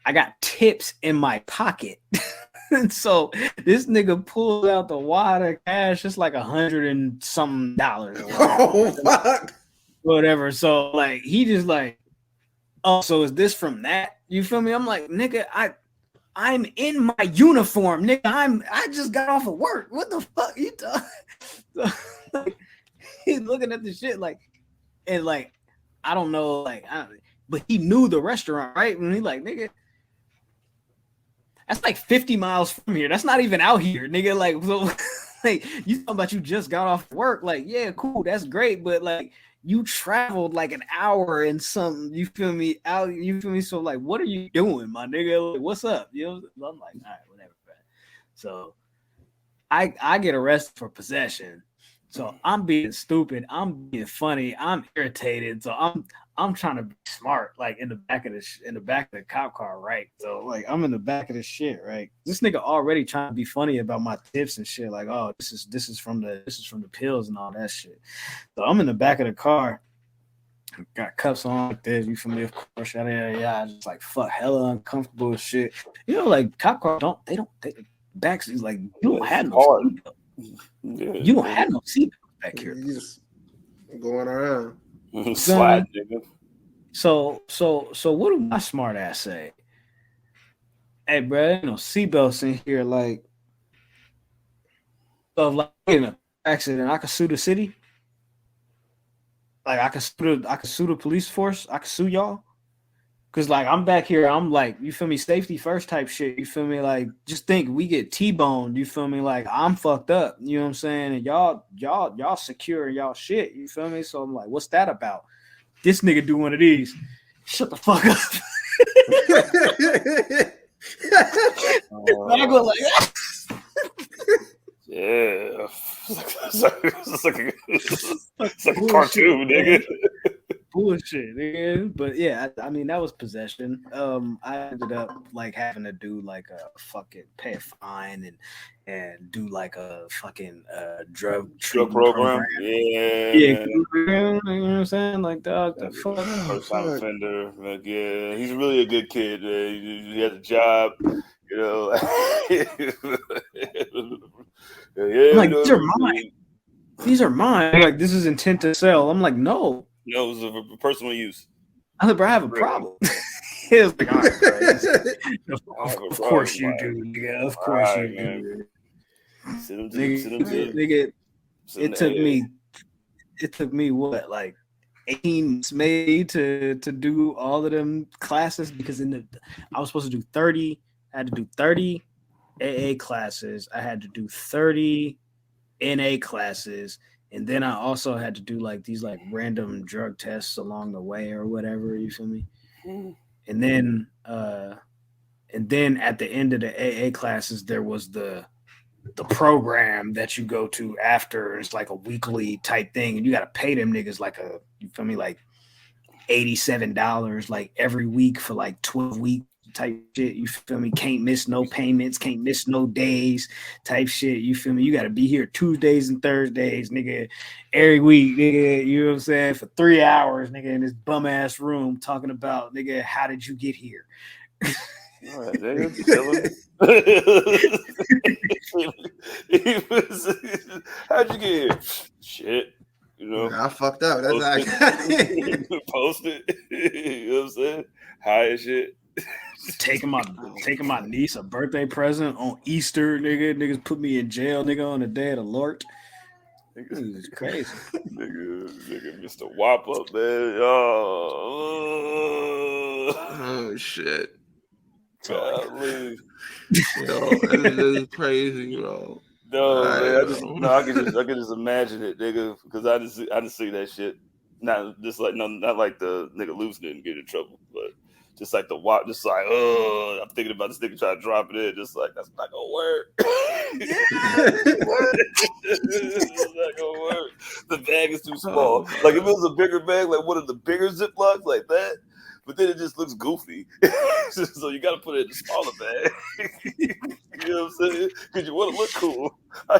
I got tips in my pocket. And so this nigga pulls out the water cash. It's like $100 and something. Oh fuck. Whatever. So like he just like, oh, so is this from that? You feel me? I'm like, nigga, I'm in my uniform, nigga. I just got off of work. What the fuck you talking? So, like, he's looking at the shit like, and like, I don't know, like, but he knew the restaurant, right? And he like, nigga, that's like 50 miles from here. That's not even out here, nigga. Like, so, like, you talking about you just got off work? Like, yeah, cool, that's great, but like, you traveled like an hour and something. You feel me? Out, you feel me? So like, what are you doing, my nigga? Like, what's up? You know, I'm like, all right, whatever. Bro. So, I get arrested for possession. So I'm being stupid. I'm being funny. I'm irritated. So I'm trying to be smart, like in the back of the cop car, right? So like I'm in the back of the shit, right? This nigga already trying to be funny about my tips and shit, like, oh, this is from the pills and all that shit. So I'm in the back of the car, got cuffs on like this, you feel me? Of course, yeah, just like fuck, hella uncomfortable as shit. You know, like cop car they backs is like you don't have no seatbelt. Yeah, you don't have no seatbelt back here. You just going around. Slide, nigga. So what do my smart ass say? Hey, bro, ain't no seatbelts in here. Like, so if like in an accident, I could sue the city. Like, I could sue the police force. I could sue y'all. Cause like I'm back here, I'm like, you feel me, safety first type shit. You feel me? Like, just think we get T-boned, you feel me? Like I'm fucked up, you know what I'm saying? And y'all secure y'all shit, you feel me? So I'm like, what's that about? This nigga do one of these. Shut the fuck up. I go like yeah. It's like a cartoon, nigga. Bullshit, nigga. But yeah, I mean that was possession. I ended up like having to do like a fucking pay a fine and do like a fucking drug program. Yeah, you know what I'm saying? Like dog, the fuck. First time offender. Like, yeah, he's really a good kid. He has a job. You know. Yeah, I'm like, these are mine. These are mine. Like, this is intent to sell. I'm like, no. No, it was a personal use. I said, bro, I have a problem. He was like, all right, bro. Of course you do, nigga. Of course you do. Nigga, it took me what, like 18 months maybe to do all of them classes because I was supposed to do 30. I had to do 30 AA classes. I had to do 30 NA classes. And then I also had to do like these like random drug tests along the way or whatever, you feel me? And then at the end of the AA classes, there was the program that you go to after. It's like a weekly type thing, and you gotta pay them niggas like you feel me, like $87 like every week for like 12 weeks type shit. You feel me? Can't miss no payments, can't miss no days type shit. You feel me? You gotta be here Tuesdays and Thursdays, nigga, every week, nigga. You know what I'm saying? For 3 hours, nigga, in this bum ass room talking about, nigga, how did you get here? All right, nigga, how'd you get here? Shit. You know, I fucked up. That's post it. You know what I'm saying? High as shit. taking my niece a birthday present on Easter, nigga. Niggas put me in jail, nigga, on the day of the Lord. It's crazy. nigga, Mr. Wop up, man. Oh shit. Golly. Yo, this is crazy, bro. No, man, I can just imagine it, nigga, because I just see that shit. Not like the nigga Luce didn't get in trouble, but just like the Wop, just like, I'm thinking about this nigga trying to drop it in, just like that's not gonna work. It's not gonna work. The bag is too small. Like if it was a bigger bag, like one of the bigger Ziplocs, like that. But then it just looks goofy. So you got to put it in a smaller bag. You know what I'm saying? Because you want to look cool. I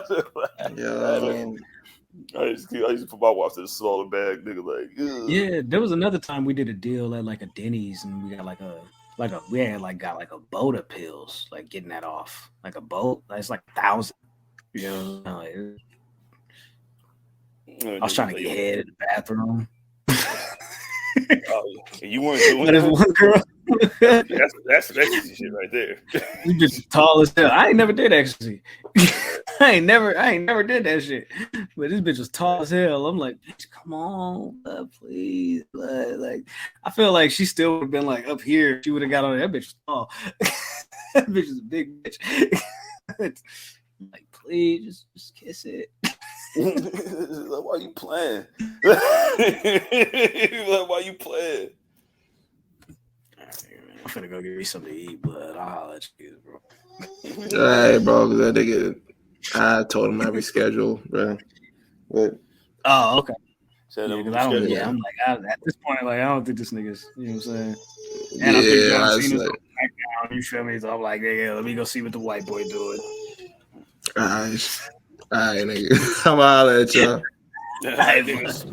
used to put my watch in a smaller bag, nigga. Like, ugh. Yeah, there was another time we did a deal at like a Denny's, and we got got a boat of pills, like getting that off, like a boat. That's like 1,000. You know, I was trying to get head in the bathroom. You weren't doing that. One girl. That's ecstasy shit right there. You just tall as hell. I ain't never did ecstasy. I ain't never did that shit. But this bitch was tall as hell. I'm like, bitch, come on, please. Like, I feel like she still would have been like up here. She would have got on that bitch was tall. That bitch is a big bitch. Like, please, just kiss it. Like, why you playing? Like, why you playing? I'm finna go get me something to eat, but I'll holler at you, bro. Hey, bro, that nigga, I told him my reschedule, bro. But oh, okay. I'm like, at this point, like, I don't think this nigga's, you know what I'm saying? And I think John Cena's on SmackDown, you feel me? So I'm like, yeah, let me go see what the white boy doing. All right, nigga. I'm out at y'all. All right, niggas.